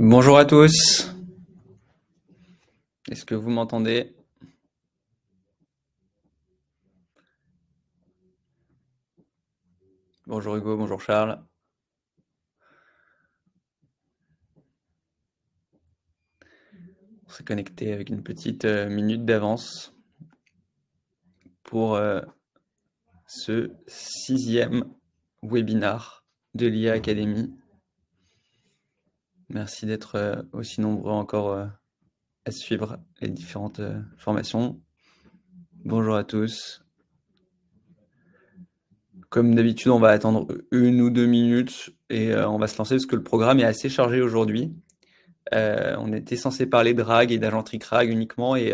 Bonjour à tous. Est-ce que vous m'entendez? Bonjour Hugo, bonjour Charles. On s'est connecté avec une petite minute d'avance pour ce 6e webinar de l'IA Academy. Merci d'être aussi nombreux encore à suivre les différentes formations. Bonjour à tous. Comme d'habitude, on va attendre 1 ou 2 minutes et on va se lancer parce que le programme est assez chargé aujourd'hui. On était censé parler de RAG et d'agentique RAG uniquement et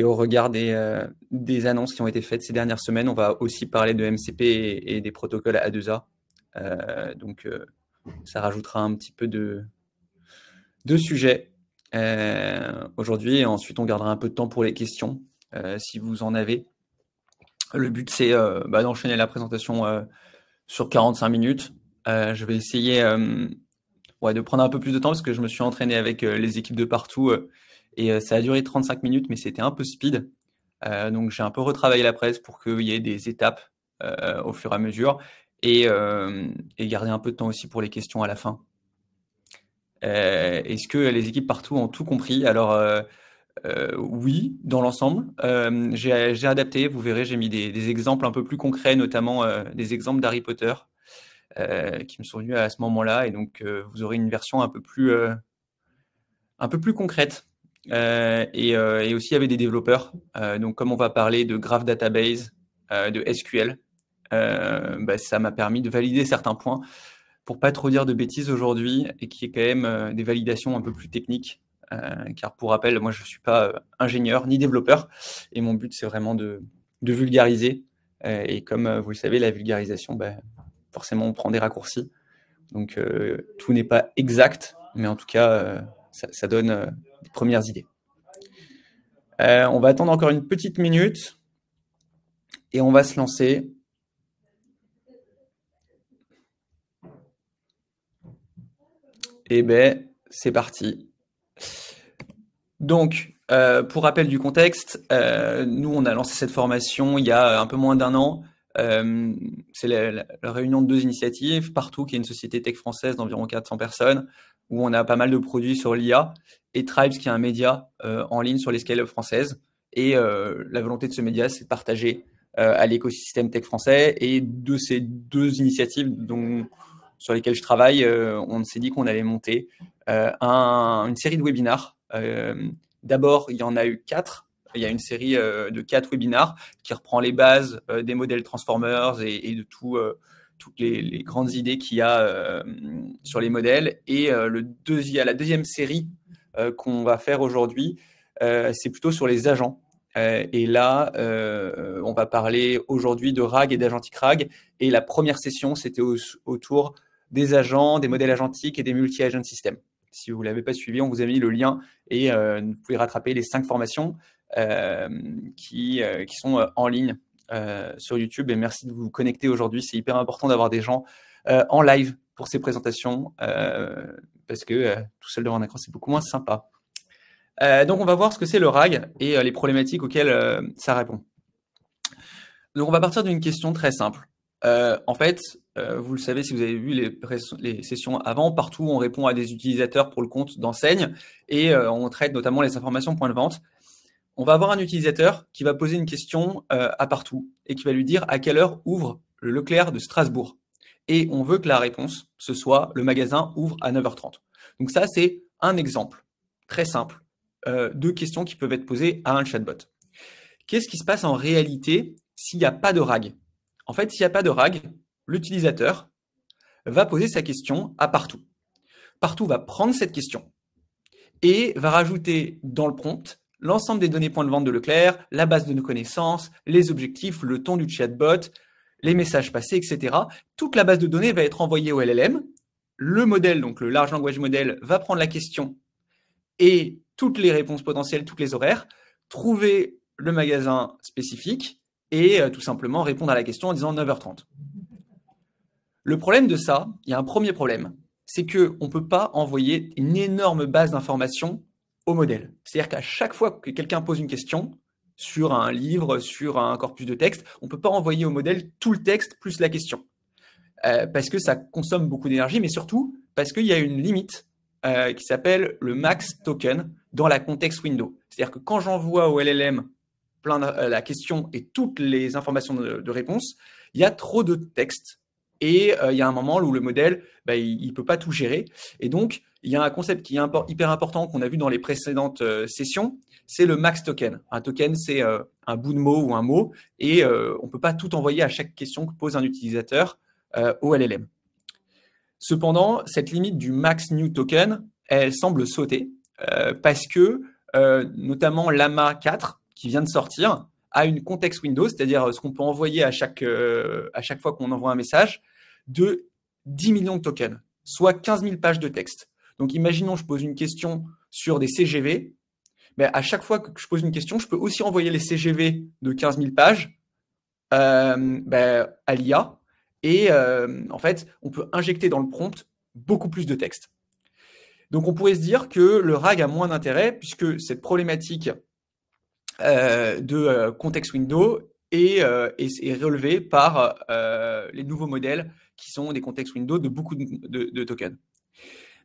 au regard des annonces qui ont été faites ces dernières semaines, on va aussi parler de MCP et des protocoles A2A. Donc, ça rajoutera un petit peu de sujets aujourd'hui. Et ensuite, on gardera un peu de temps pour les questions, si vous en avez. Le but, c'est d'enchaîner la présentation sur 45 minutes. Je vais essayer de prendre un peu plus de temps parce que je me suis entraîné avec les équipes de partout et ça a duré 35 minutes, mais c'était un peu speed. Donc, j'ai un peu retravaillé la presse pour qu'il y ait des étapes au fur et à mesure et garder un peu de temps aussi pour les questions à la fin. Est-ce que les équipes partout ont tout compris? Alors, oui, dans l'ensemble. J'ai adapté, vous verrez, j'ai mis des exemples un peu plus concrets, notamment des exemples d'Harry Potter qui me sont venus à ce moment-là. Et donc, vous aurez une version un peu plus concrète. Et aussi, il y avait des développeurs. Donc, comme on va parler de Graph Database, de SQL, ça m'a permis de valider certains points pour pas trop dire de bêtises aujourd'hui et qu'il y ait quand même des validations un peu plus techniques. Car pour rappel, moi, je ne suis pas ingénieur ni développeur. Et mon but, c'est vraiment de vulgariser. Et comme vous le savez, la vulgarisation, forcément, on prend des raccourcis. Donc, tout n'est pas exact, mais en tout cas, ça donne des premières idées. On va attendre encore une petite minute et on va se lancer. Et c'est parti. Donc, pour rappel du contexte, nous, on a lancé cette formation il y a un peu moins d'1 an. C'est la réunion de 2 initiatives, Partout, qui est une société tech française d'environ 400 personnes, où on a pas mal de produits sur l'IA, et Tribes, qui est un média en ligne sur les scale-up françaises. Et la volonté de ce média, c'est de partager à l'écosystème tech français. Et de ces 2 initiatives sur lesquelles je travaille, on s'est dit qu'on allait monter une série de webinars. D'abord, il y en a eu 4. Il y a une série de 4 webinars qui reprend les bases des modèles Transformers et de toutes les grandes idées qu'il y a sur les modèles. Et la deuxième série qu'on va faire aujourd'hui, c'est plutôt sur les agents. Et là, on va parler aujourd'hui de RAG et d'agentique RAG. Et la première session, c'était autour des agents, des modèles agentiques et des multi-agent systems. Si vous ne l'avez pas suivi, on vous a mis le lien et vous pouvez rattraper les 5 formations qui sont en ligne sur YouTube. Et merci de vous connecter aujourd'hui. C'est hyper important d'avoir des gens en live pour ces présentations parce que tout seul devant un écran, c'est beaucoup moins sympa. Donc, on va voir ce que c'est le RAG et les problématiques auxquelles ça répond. Donc, on va partir d'une question très simple. En fait, vous le savez si vous avez vu les sessions avant, partout on répond à des utilisateurs pour le compte d'enseigne et on traite notamment les informations point de vente. On va avoir un utilisateur qui va poser une question à partout et qui va lui dire à quelle heure ouvre le Leclerc de Strasbourg. Et on veut que la réponse, ce soit le magasin ouvre à 9h30. Donc ça, c'est un exemple très simple de questions qui peuvent être posées à un chatbot. Qu'est-ce qui se passe en réalité s'il n'y a pas de RAG? En fait, s'il n'y a pas de RAG, l'utilisateur va poser sa question à Partout. Partout va prendre cette question et va rajouter dans le prompt l'ensemble des données points de vente de Leclerc, la base de nos connaissances, les objectifs, le ton du chatbot, les messages passés, etc. Toute la base de données va être envoyée au LLM. Le modèle, donc le Large Language Model, va prendre la question et toutes les réponses potentielles, toutes les horaires, trouver le magasin spécifique et tout simplement répondre à la question en disant 9h30. Le problème de ça, il y a un premier problème, c'est qu'on ne peut pas envoyer une énorme base d'informations au modèle. C'est-à-dire qu'à chaque fois que quelqu'un pose une question sur un livre, sur un corpus de texte, on ne peut pas envoyer au modèle tout le texte plus la question. Parce que ça consomme beaucoup d'énergie, mais surtout parce qu'il y a une limite qui s'appelle le max token dans la context window. C'est-à-dire que quand j'envoie au LLM la question et toutes les informations de réponse, il y a trop de texte et il y a un moment où le modèle, il ne peut pas tout gérer. Et donc, il y a un concept qui est hyper important qu'on a vu dans les précédentes sessions, c'est le max token. Un token, c'est un bout de mot ou un mot, et on ne peut pas tout envoyer à chaque question que pose un utilisateur au LLM. Cependant, cette limite du max new token, elle semble sauter parce que notamment Llama 4, qui vient de sortir, a une context window, c'est-à-dire ce qu'on peut envoyer à chaque fois qu'on envoie un message, de 10 millions de tokens, soit 15 000 pages de texte. Donc imaginons, je pose une question sur des CGV, mais à chaque fois que je pose une question, je peux aussi envoyer les CGV de 15 000 pages à l'IA, et en fait, on peut injecter dans le prompt beaucoup plus de texte. Donc on pourrait se dire que le RAG a moins d'intérêt puisque cette problématique de context window est relevée par les nouveaux modèles qui sont des context window de beaucoup de tokens.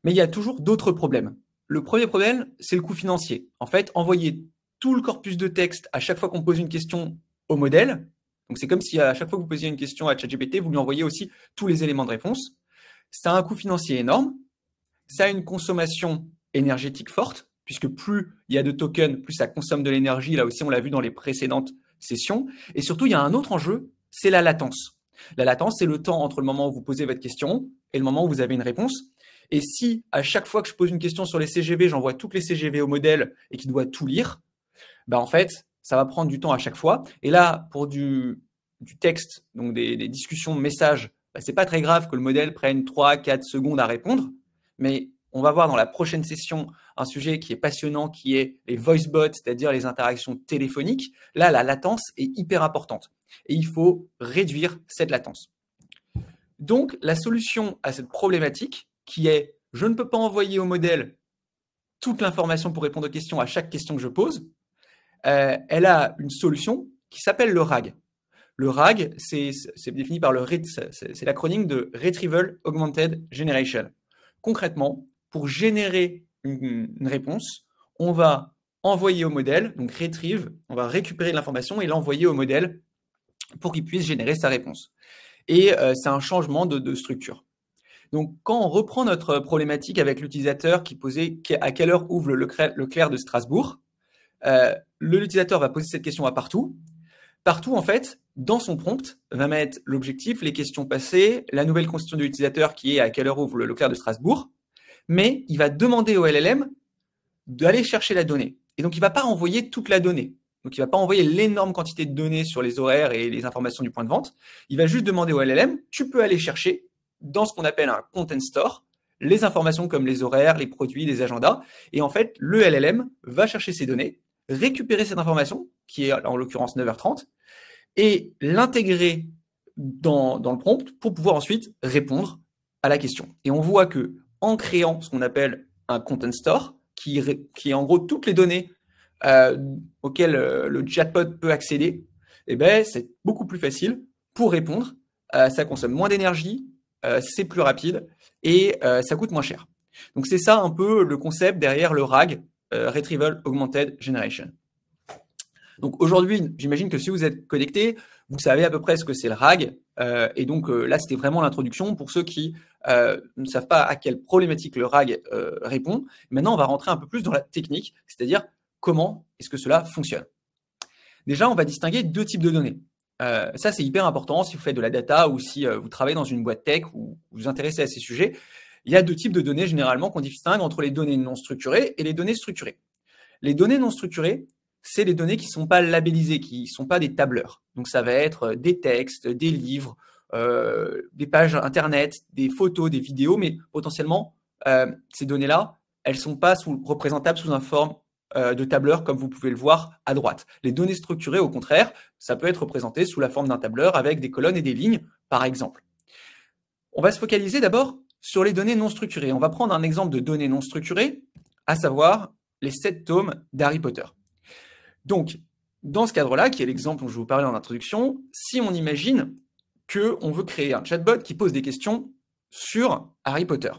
Mais il y a toujours d'autres problèmes. Le premier problème, c'est le coût financier. En fait, envoyer tout le corpus de texte à chaque fois qu'on pose une question au modèle, donc c'est comme si à chaque fois que vous posiez une question à ChatGPT, vous lui envoyez aussi tous les éléments de réponse. Ça a un coût financier énorme, ça a une consommation énergétique forte, puisque plus il y a de tokens, plus ça consomme de l'énergie. Là aussi, on l'a vu dans les précédentes sessions. Et surtout, il y a un autre enjeu, c'est la latence. La latence, c'est le temps entre le moment où vous posez votre question et le moment où vous avez une réponse. Et si à chaque fois que je pose une question sur les CGV, j'envoie toutes les CGV au modèle et qu'il doit tout lire, en fait, ça va prendre du temps à chaque fois. Et là, pour du texte, donc des discussions de messages, c'est pas très grave que le modèle prenne 3-4 secondes à répondre. Mais on va voir dans la prochaine session un sujet qui est passionnant, qui est les voice bots, c'est-à-dire les interactions téléphoniques. Là, la latence est hyper importante et il faut réduire cette latence. Donc, la solution à cette problématique qui est « je ne peux pas envoyer au modèle toute l'information pour répondre aux questions à chaque question que je pose », elle a une solution qui s'appelle le RAG. Le RAG, c'est défini par c'est l'acronyme de Retrieval Augmented Generation. Concrètement, pour générer une réponse, on va envoyer au modèle, donc retrieve, on va récupérer de l'information et l'envoyer au modèle pour qu'il puisse générer sa réponse. Et c'est un changement de structure. Donc, quand on reprend notre problématique avec l'utilisateur qui posait à quelle heure ouvre le Leclerc de Strasbourg, l'utilisateur va poser cette question à partout. Partout, en fait, dans son prompt, va mettre l'objectif, les questions passées, la nouvelle question de l'utilisateur qui est à quelle heure ouvre le Leclerc de Strasbourg, mais il va demander au LLM d'aller chercher la donnée. Et donc, il ne va pas envoyer toute la donnée. Donc, il ne va pas envoyer l'énorme quantité de données sur les horaires et les informations du point de vente. Il va juste demander au LLM, tu peux aller chercher dans ce qu'on appelle un content store, les informations comme les horaires, les produits, les agendas. Et en fait, le LLM va chercher ces données, récupérer cette information, qui est en l'occurrence 9h30, et l'intégrer dans le prompt pour pouvoir ensuite répondre à la question. Et on voit que en créant ce qu'on appelle un content store, qui est en gros toutes les données auxquelles le chatbot peut accéder, c'est beaucoup plus facile pour répondre. Ça consomme moins d'énergie, c'est plus rapide et ça coûte moins cher. Donc c'est ça un peu le concept derrière le RAG, Retrieval Augmented Generation. Donc aujourd'hui, j'imagine que si vous êtes connecté, vous savez à peu près ce que c'est le RAG. Et donc là, c'était vraiment l'introduction pour ceux qui ne savent pas à quelle problématique le RAG répond. Maintenant, on va rentrer un peu plus dans la technique, c'est-à-dire comment est-ce que cela fonctionne. Déjà, on va distinguer deux types de données. Ça, c'est hyper important si vous faites de la data ou si vous travaillez dans une boîte tech ou vous vous intéressez à ces sujets. Il y a deux types de données généralement qu'on distingue entre les données non structurées et les données structurées. Les données non structurées, c'est les données qui ne sont pas labellisées, qui ne sont pas des tableurs. Donc, ça va être des textes, des livres, des pages Internet, des photos, des vidéos, mais potentiellement, ces données-là, elles ne sont pas représentables sous une forme de tableur comme vous pouvez le voir à droite. Les données structurées, au contraire, ça peut être représenté sous la forme d'un tableur avec des colonnes et des lignes, par exemple. On va se focaliser d'abord sur les données non structurées. On va prendre un exemple de données non structurées, à savoir les 7 tomes d'Harry Potter. Donc, dans ce cadre-là, qui est l'exemple dont je vous parlais en introduction, si on imagine qu'on veut créer un chatbot qui pose des questions sur Harry Potter,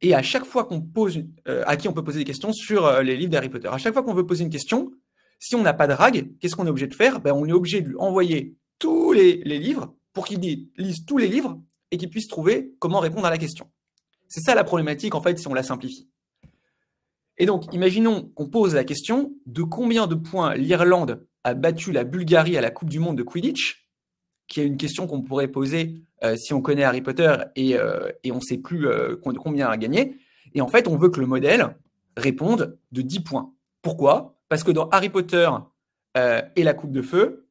et à chaque fois qu'on pose, à qui on peut poser des questions sur les livres d'Harry Potter, à chaque fois qu'on veut poser une question, si on n'a pas de RAG, qu'est-ce qu'on est obligé de faire? On est obligé de lui envoyer tous les livres pour qu'il lise tous les livres et qu'il puisse trouver comment répondre à la question. C'est ça la problématique, en fait, si on la simplifie. Et donc, imaginons qu'on pose la question de combien de points l'Irlande a battu la Bulgarie à la Coupe du Monde de Quidditch, qui est une question qu'on pourrait poser si on connaît Harry Potter et on ne sait plus combien a gagné. Et en fait, on veut que le modèle réponde de 10 points. Pourquoi? Parce que dans Harry Potter et la Coupe de Feu,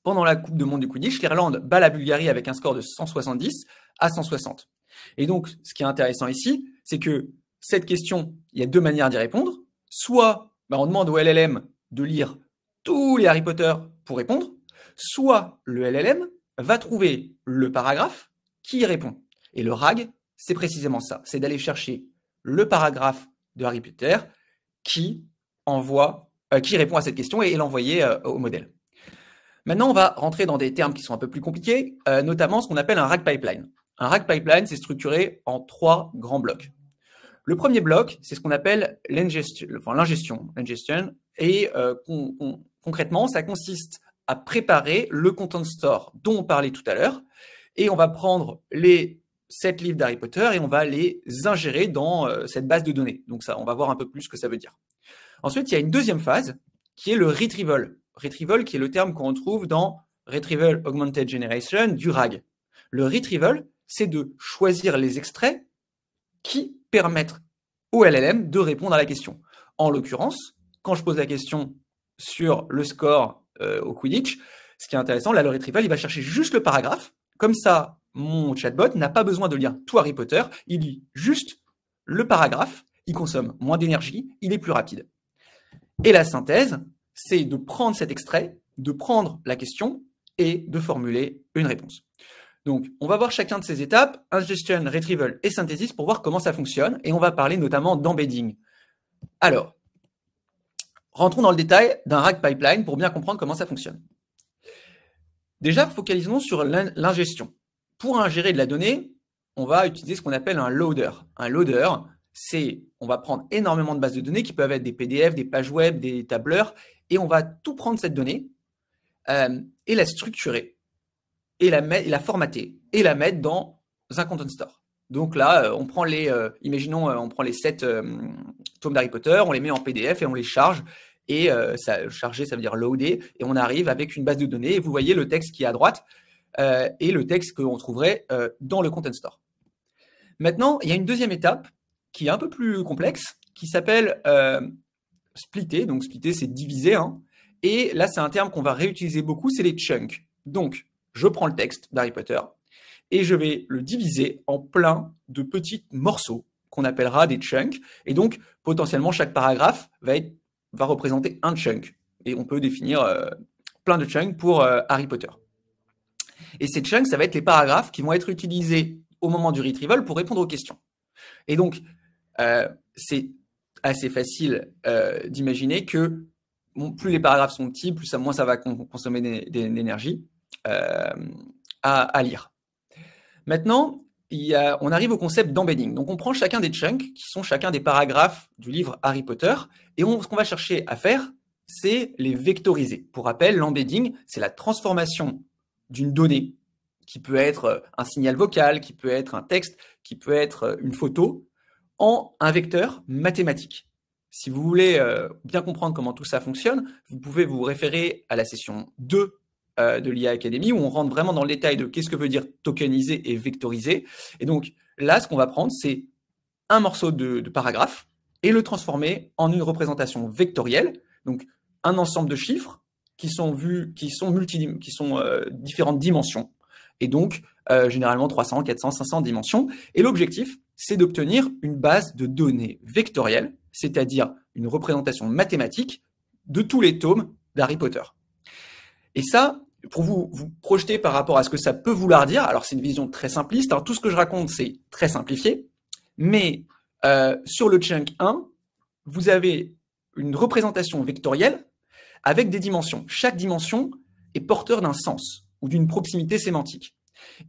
pendant la Coupe du Monde du Quidditch, l'Irlande bat la Bulgarie avec un score de 170 à 160. Et donc, ce qui est intéressant ici, c'est que cette question, il y a 2 manières d'y répondre. Soit on demande au LLM de lire tous les Harry Potter pour répondre, soit le LLM va trouver le paragraphe qui y répond. Et le RAG, c'est précisément ça, c'est d'aller chercher le paragraphe de Harry Potter qui répond à cette question et l'envoyer au modèle. Maintenant, on va rentrer dans des termes qui sont un peu plus compliqués, notamment ce qu'on appelle un RAG pipeline. Un RAG pipeline, c'est structuré en 3 grands blocs. Le premier bloc, c'est ce qu'on appelle l'ingestion. Et concrètement, ça consiste à préparer le content store dont on parlait tout à l'heure. Et on va prendre les 7 livres d'Harry Potter et on va les ingérer dans cette base de données. Donc ça, on va voir un peu plus ce que ça veut dire. Ensuite, il y a une deuxième phase qui est le retrieval. Retrieval qui est le terme qu'on retrouve dans Retrieval Augmented Generation du RAG. Le retrieval, c'est de choisir les extraits qui permettent au LLM de répondre à la question. En l'occurrence, quand je pose la question sur le score au Quidditch, ce qui est intéressant, là, le retrieval, il va chercher juste le paragraphe. Comme ça, mon chatbot n'a pas besoin de lire tout Harry Potter, il lit juste le paragraphe, il consomme moins d'énergie, il est plus rapide. Et la synthèse, c'est de prendre cet extrait, de prendre la question et de formuler une réponse. Donc, on va voir chacun de ces étapes, ingestion, retrieval et synthesis, pour voir comment ça fonctionne. Et on va parler notamment d'embedding. Alors, rentrons dans le détail d'un RAG pipeline pour bien comprendre comment ça fonctionne. Déjà, focalisons sur l'ingestion. Pour ingérer de la donnée, on va utiliser ce qu'on appelle un loader. Un loader, c'est, on va prendre énormément de bases de données qui peuvent être des PDF, des pages web, des tableurs, et on va tout prendre cette donnée et la structurer, et la formater, et la mettre dans un content store. Donc là, on prend imaginons, on prend les 7 tomes d'Harry Potter, on les met en PDF et on les charge. Et charger, ça veut dire loader, et on arrive avec une base de données, et vous voyez le texte qui est à droite, et le texte qu'on trouverait dans le content store. Maintenant, il y a une deuxième étape qui est un peu plus complexe, qui s'appelle splitter. Donc splitter, c'est diviser, hein. Et là, c'est un terme qu'on va réutiliser beaucoup, c'est les chunks. Donc, je prends le texte d'Harry Potter, et je vais le diviser en plein de petits morceaux, qu'on appellera des chunks. Et donc, potentiellement, chaque paragraphe va représenter un chunk. Et on peut définir plein de chunks pour Harry Potter. Et ces chunks, ça va être les paragraphes qui vont être utilisés au moment du retrieval pour répondre aux questions. Et donc, c'est assez facile d'imaginer que plus les paragraphes sont petits, moins ça va consommer d'énergie à lire. Maintenant, on arrive au concept d'embedding. Donc, on prend chacun des chunks, qui sont chacun des paragraphes du livre Harry Potter, et ce qu'on va chercher à faire, c'est les vectoriser. Pour rappel, l'embedding, c'est la transformation d'une donnée, qui peut être un signal vocal, qui peut être un texte, qui peut être une photo, en un vecteur mathématique. Si vous voulez bien comprendre comment tout ça fonctionne, vous pouvez vous référer à la session 2 de l'IA Academy, où on rentre vraiment dans le détail de qu'est-ce que veut dire tokeniser et vectoriser. Et donc là, ce qu'on va prendre, c'est un morceau de paragraphe et le transformer en une représentation vectorielle, donc un ensemble de chiffres qui sont différentes dimensions, et donc généralement 300, 400, 500 dimensions. Et l'objectif, c'est d'obtenir une base de données vectorielle, c'est-à-dire une représentation mathématique de tous les tomes d'Harry Potter. Et ça, pour vous projeter par rapport à ce que ça peut vouloir dire, alors c'est une vision très simpliste, tout ce que je raconte, c'est très simplifié, mais sur le chunk 1, vous avez une représentation vectorielle avec des dimensions. Chaque dimension est porteur d'un sens ou d'une proximité sémantique.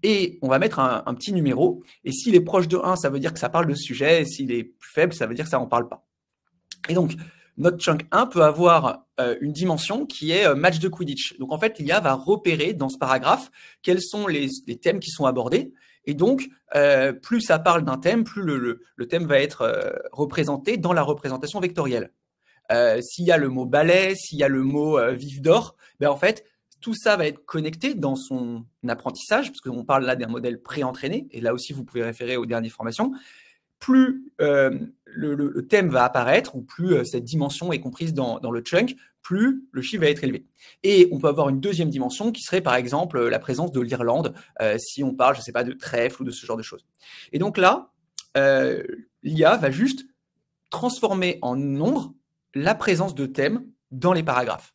Et on va mettre un petit numéro, et s'il est proche de 1, ça veut dire que ça parle de ce sujet, et s'il est plus faible, ça veut dire que ça n'en parle pas. Et donc, notre chunk 1 peut avoir une dimension qui est match de Quidditch. Donc, en fait, l'IA va repérer dans ce paragraphe quels sont les thèmes qui sont abordés. Et donc, plus ça parle d'un thème, plus le thème va être représenté dans la représentation vectorielle. S'il y a le mot balai, s'il y a le mot vif d'or, ben en fait, tout ça va être connecté dans son apprentissage, parce qu'on parle là d'un modèle pré-entraîné, et là aussi, vous pouvez référer aux dernières formations. Plus le thème va apparaître, ou plus cette dimension est comprise dans le chunk, plus le chiffre va être élevé. Et on peut avoir une deuxième dimension qui serait par exemple la présence de l'Irlande, si on parle, je ne sais pas, de trèfle ou de ce genre de choses. Et donc là, l'IA va juste transformer en nombre la présence de thèmes dans les paragraphes.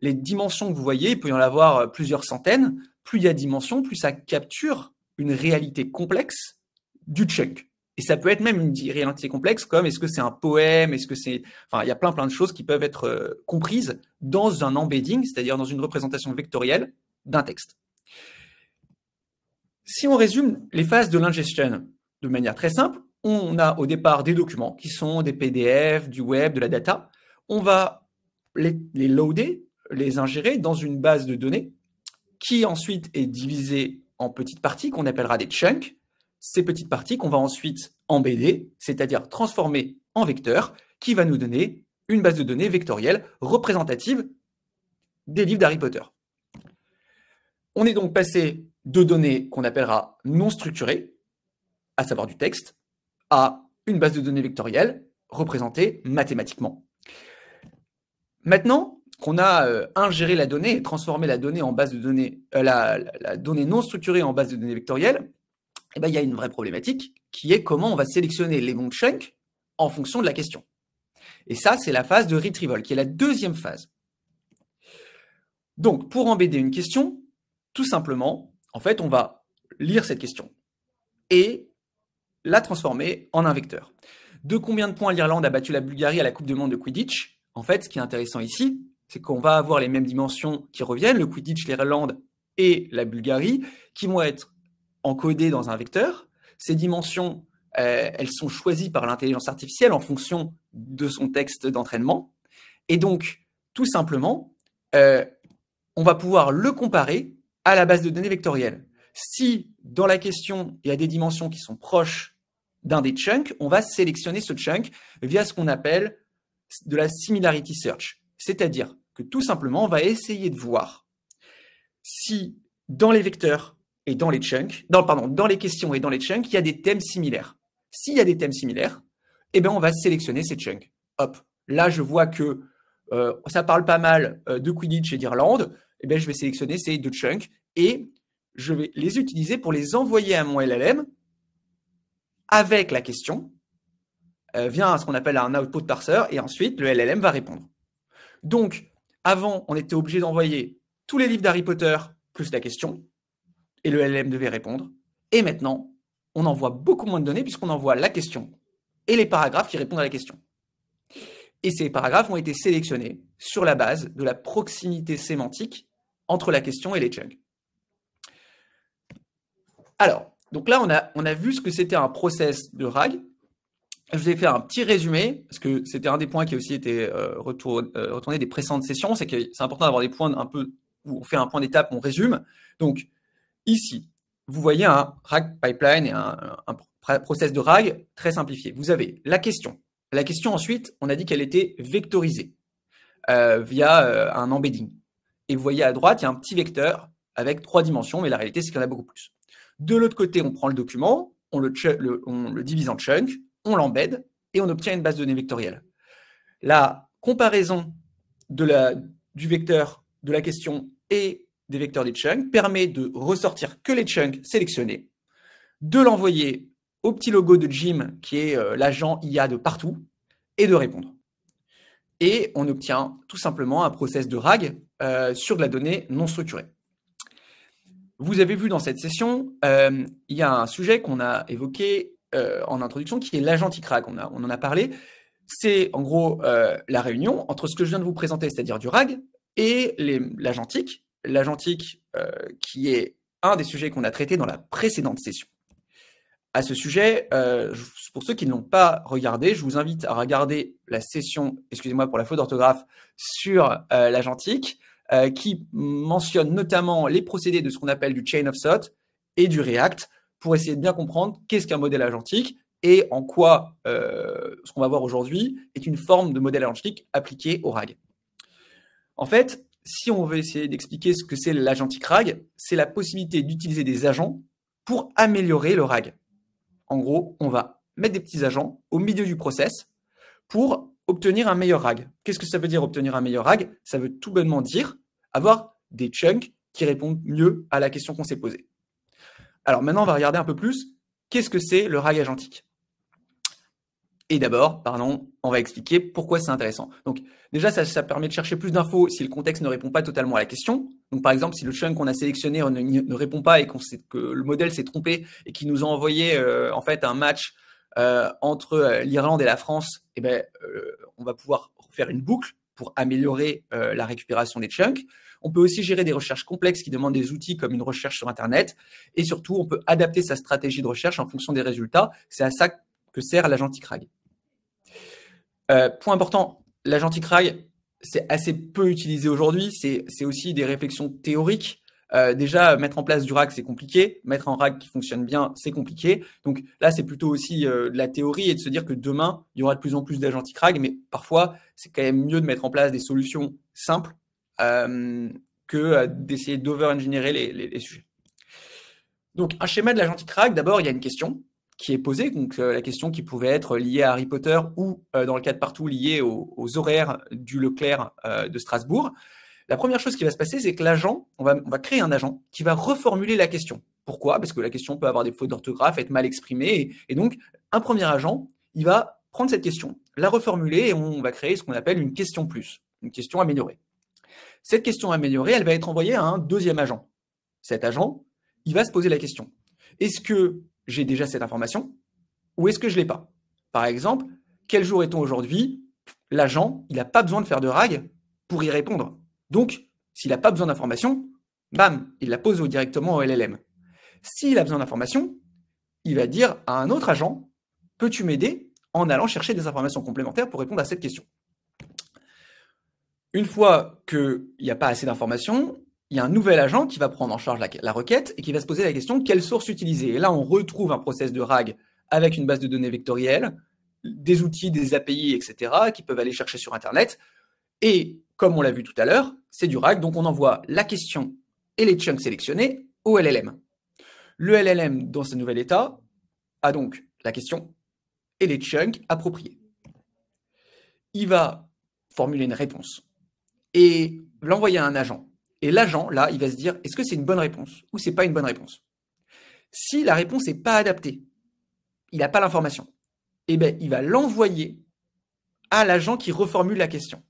Les dimensions que vous voyez, il peut y en avoir plusieurs centaines. Plus il y a de dimensions, plus ça capture une réalité complexe du chunk. Et ça peut être même une réalité complexe comme est-ce que c'est un poème, est-ce que c'est... Enfin, il y a plein de choses qui peuvent être comprises dans un embedding, c'est-à-dire dans une représentation vectorielle d'un texte. Si on résume les phases de l'ingestion de manière très simple, on a au départ des documents qui sont des PDF, du web, de la data. On va les loader, les ingérer dans une base de données qui ensuite est divisée en petites parties qu'on appellera des chunks. Ces petites parties qu'on va ensuite embedder, c'est-à-dire transformer en vecteur, qui va nous donner une base de données vectorielle représentative des livres d'Harry Potter. On est donc passé de données qu'on appellera non structurées, à savoir du texte, à une base de données vectorielle représentée mathématiquement. Maintenant qu'on a ingéré la donnée et transformé la donnée en base de données, la donnée non structurée en base de données vectorielle, eh ben, il y a une vraie problématique qui est comment on va sélectionner les bons chunks en fonction de la question. Et ça, c'est la phase de retrieval, qui est la deuxième phase. Donc, pour embedder une question, tout simplement, en fait, on va lire cette question et la transformer en un vecteur. De combien de points l'Irlande a battu la Bulgarie à la Coupe du Monde de Quidditch? En fait, ce qui est intéressant ici, c'est qu'on va avoir les mêmes dimensions qui reviennent, le Quidditch, l'Irlande et la Bulgarie, qui vont être encodées dans un vecteur. Ces dimensions, elles sont choisies par l'intelligence artificielle en fonction de son texte d'entraînement. Et donc, tout simplement, on va pouvoir le comparer à la base de données vectorielle. Si dans la question, il y a des dimensions qui sont proches d'un des chunks, on va sélectionner ce chunk via ce qu'on appelle de la similarity search. C'est-à-dire que tout simplement, on va essayer de voir si dans les vecteurs et dans les chunks, dans les questions et dans les chunks, il y a des thèmes similaires. S'il y a des thèmes similaires, eh bien, on va sélectionner ces chunks. Hop, là, je vois que ça parle pas mal de Quidditch et d'Irlande. Eh bien, je vais sélectionner ces deux chunks et je vais les utiliser pour les envoyer à mon LLM avec la question via ce qu'on appelle un output parser et ensuite le LLM va répondre. Donc, avant, on était obligé d'envoyer tous les livres d'Harry Potter plus la question et le LLM devait répondre. Et maintenant, on envoie beaucoup moins de données puisqu'on envoie la question et les paragraphes qui répondent à la question. Et ces paragraphes ont été sélectionnés sur la base de la proximité sémantique entre la question et les chunks. Alors, donc là, on a vu ce que c'était un process de RAG. Je vous ai fait un petit résumé, parce que c'était un des points qui a aussi été retourné des précédentes sessions, c'est que c'est important d'avoir des points un peu où on fait un point d'étape, on résume. Donc, ici, vous voyez un RAG pipeline et un process de RAG très simplifié. Vous avez la question. La question, ensuite, on a dit qu'elle était vectorisée via un embedding. Et vous voyez à droite, il y a un petit vecteur avec 3 dimensions, mais la réalité, c'est qu'il y en a beaucoup plus. De l'autre côté, on prend le document, on le divise en chunks, on l'embed et on obtient une base de données vectorielle. La comparaison du vecteur de la question et des vecteurs des chunks permet de ressortir que les chunks sélectionnés, de l'envoyer au petit logo de Jim, qui est l'agent IA de partout, et de répondre. et on obtient tout simplement un process de RAG sur de la donnée non structurée. Vous avez vu dans cette session, il y a un sujet qu'on a évoqué en introduction qui est l'agentic RAG. On en a parlé. C'est en gros la réunion entre ce que je viens de vous présenter, c'est-à-dire du RAG, et l'agentic. L'agentic qui est un des sujets qu'on a traités dans la précédente session. À ce sujet, pour ceux qui ne l'ont pas regardé, je vous invite à regarder la session, excusez-moi pour la faute d'orthographe, sur l'agentic, qui mentionne notamment les procédés de ce qu'on appelle du chain of thought et du React, pour essayer de bien comprendre qu'est-ce qu'un modèle agentique et en quoi ce qu'on va voir aujourd'hui est une forme de modèle agentique appliqué au RAG. En fait, si on veut essayer d'expliquer ce que c'est l'agentic RAG, c'est la possibilité d'utiliser des agents pour améliorer le RAG. En gros, on va mettre des petits agents au milieu du process pour obtenir un meilleur RAG. Qu'est-ce que ça veut dire obtenir un meilleur RAG? Ça veut tout bonnement dire avoir des chunks qui répondent mieux à la question qu'on s'est posée. Alors maintenant, on va regarder un peu plus qu'est-ce que c'est le RAG agentique. Et d'abord, on va expliquer pourquoi c'est intéressant. Donc déjà, ça permet de chercher plus d'infos si le contexte ne répond pas totalement à la question. Donc par exemple, si le chunk qu'on a sélectionné ne répond pas et que le modèle s'est trompé et qu'il nous a envoyé en fait un match entre l'Irlande et la France, on va pouvoir faire une boucle pour améliorer la récupération des chunks. On peut aussi gérer des recherches complexes qui demandent des outils comme une recherche sur Internet. Et surtout, on peut adapter sa stratégie de recherche en fonction des résultats. C'est à ça que sert l'agentic RAG. Point important, l'agentic RAG, c'est assez peu utilisé aujourd'hui. C'est aussi des réflexions théoriques. Déjà, mettre en place du RAG, c'est compliqué. Mettre un RAG qui fonctionne bien, c'est compliqué. Donc là, c'est plutôt aussi de la théorie et de se dire que demain, il y aura de plus en plus d'agentic RAG. Mais parfois, c'est quand même mieux de mettre en place des solutions simples que d'essayer d'over-engineer les sujets. Donc, un schéma de l'agentic RAG, d'abord, il y a une question qui est posée, donc la question qui pouvait être liée à Harry Potter ou, dans le cas de Partout, liée aux horaires du Leclerc de Strasbourg. La première chose qui va se passer, c'est que l'agent, on va créer un agent qui va reformuler la question. Pourquoi? Parce que la question peut avoir des fautes d'orthographe, être mal exprimée, et donc un premier agent, il va prendre cette question, la reformuler, et on va créer ce qu'on appelle une question plus, une question améliorée. Cette question améliorée, elle va être envoyée à un deuxième agent. Cet agent, il va se poser la question. Est-ce que j'ai déjà cette information ou est-ce que je ne l'ai pas? Par exemple, quel jour est-on aujourd'hui? L'agent, il n'a pas besoin de faire de RAG pour y répondre. Donc, s'il n'a pas besoin d'informations, bam, il la pose directement au LLM. S'il a besoin d'informations, il va dire à un autre agent, peux-tu m'aider en allant chercher des informations complémentaires pour répondre à cette question? Une fois qu'il n'y a pas assez d'informations, il y a un nouvel agent qui va prendre en charge la requête et qui va se poser la question quelle source utiliser. Et là, on retrouve un process de RAG avec une base de données vectorielle, des outils, des API, etc., qui peuvent aller chercher sur Internet. Et comme on l'a vu tout à l'heure, c'est du RAG, donc on envoie la question et les chunks sélectionnés au LLM. Le LLM, dans ce nouvel état, a donc la question et les chunks appropriés. Il va formuler une réponse et l'envoyer à un agent. Et l'agent, là, il va se dire, est-ce que c'est une bonne réponse ou c'est pas une bonne réponse? Si la réponse n'est pas adaptée, il n'a pas l'information, eh bien, il va l'envoyer à l'agent qui reformule la question.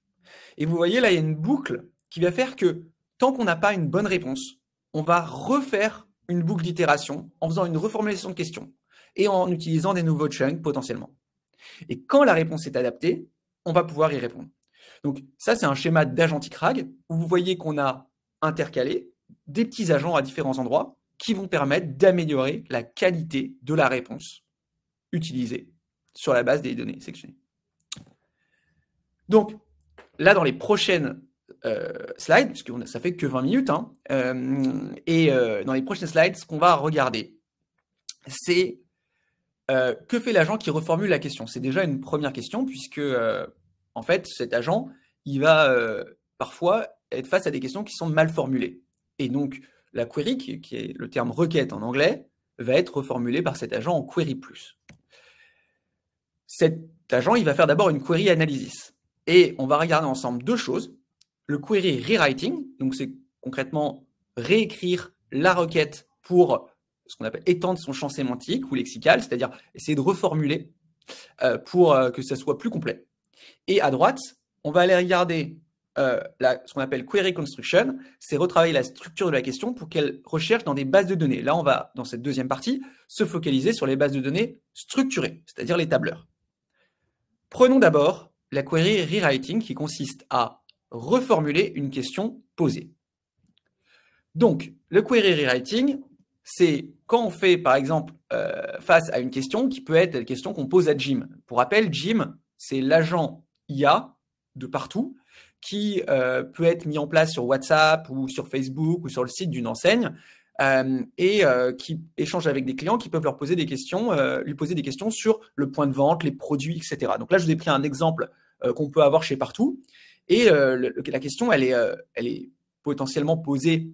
Et vous voyez, là, il y a une boucle qui va faire que tant qu'on n'a pas une bonne réponse, on va refaire une boucle d'itération en faisant une reformulation de question et en utilisant des nouveaux chunks potentiellement. Et quand la réponse est adaptée, on va pouvoir y répondre. Donc ça, c'est un schéma d'agentic RAG où vous voyez qu'on a intercalé des petits agents à différents endroits qui vont permettre d'améliorer la qualité de la réponse utilisée sur la base des données sélectionnées. Donc là, dans les prochaines slides, puisque ça fait que 20 minutes, dans les prochaines slides, ce qu'on va regarder, c'est que fait l'agent qui reformule la question? C'est déjà une première question, puisque en fait, cet agent, il va parfois être face à des questions qui sont mal formulées. Et donc, la query, qui est le terme requête en anglais, va être reformulée par cet agent en query plus. Cet agent, il va faire d'abord une query analysis. Et on va regarder ensemble deux choses. Le query rewriting, donc c'est concrètement réécrire la requête pour ce qu'on appelle étendre son champ sémantique ou lexical, c'est-à-dire essayer de reformuler pour que ça soit plus complet. Et à droite, on va aller regarder ce qu'on appelle query construction, c'est retravailler la structure de la question pour qu'elle recherche dans des bases de données. Là, on va, dans cette deuxième partie, se focaliser sur les bases de données structurées, c'est-à-dire les tableurs. Prenons d'abord la query rewriting qui consiste à reformuler une question posée. Donc, le query rewriting, c'est quand on fait, par exemple, face à une question qui peut être la question qu'on pose à Jim. Pour rappel, Jim, c'est l'agent IA de partout qui peut être mis en place sur WhatsApp ou sur Facebook ou sur le site d'une enseigne et qui échange avec des clients qui peuvent leur poser des questions, lui poser des questions sur le point de vente, les produits, etc. Donc là, je vous ai pris un exemple qu'on peut avoir chez partout. Et la question, elle est potentiellement posée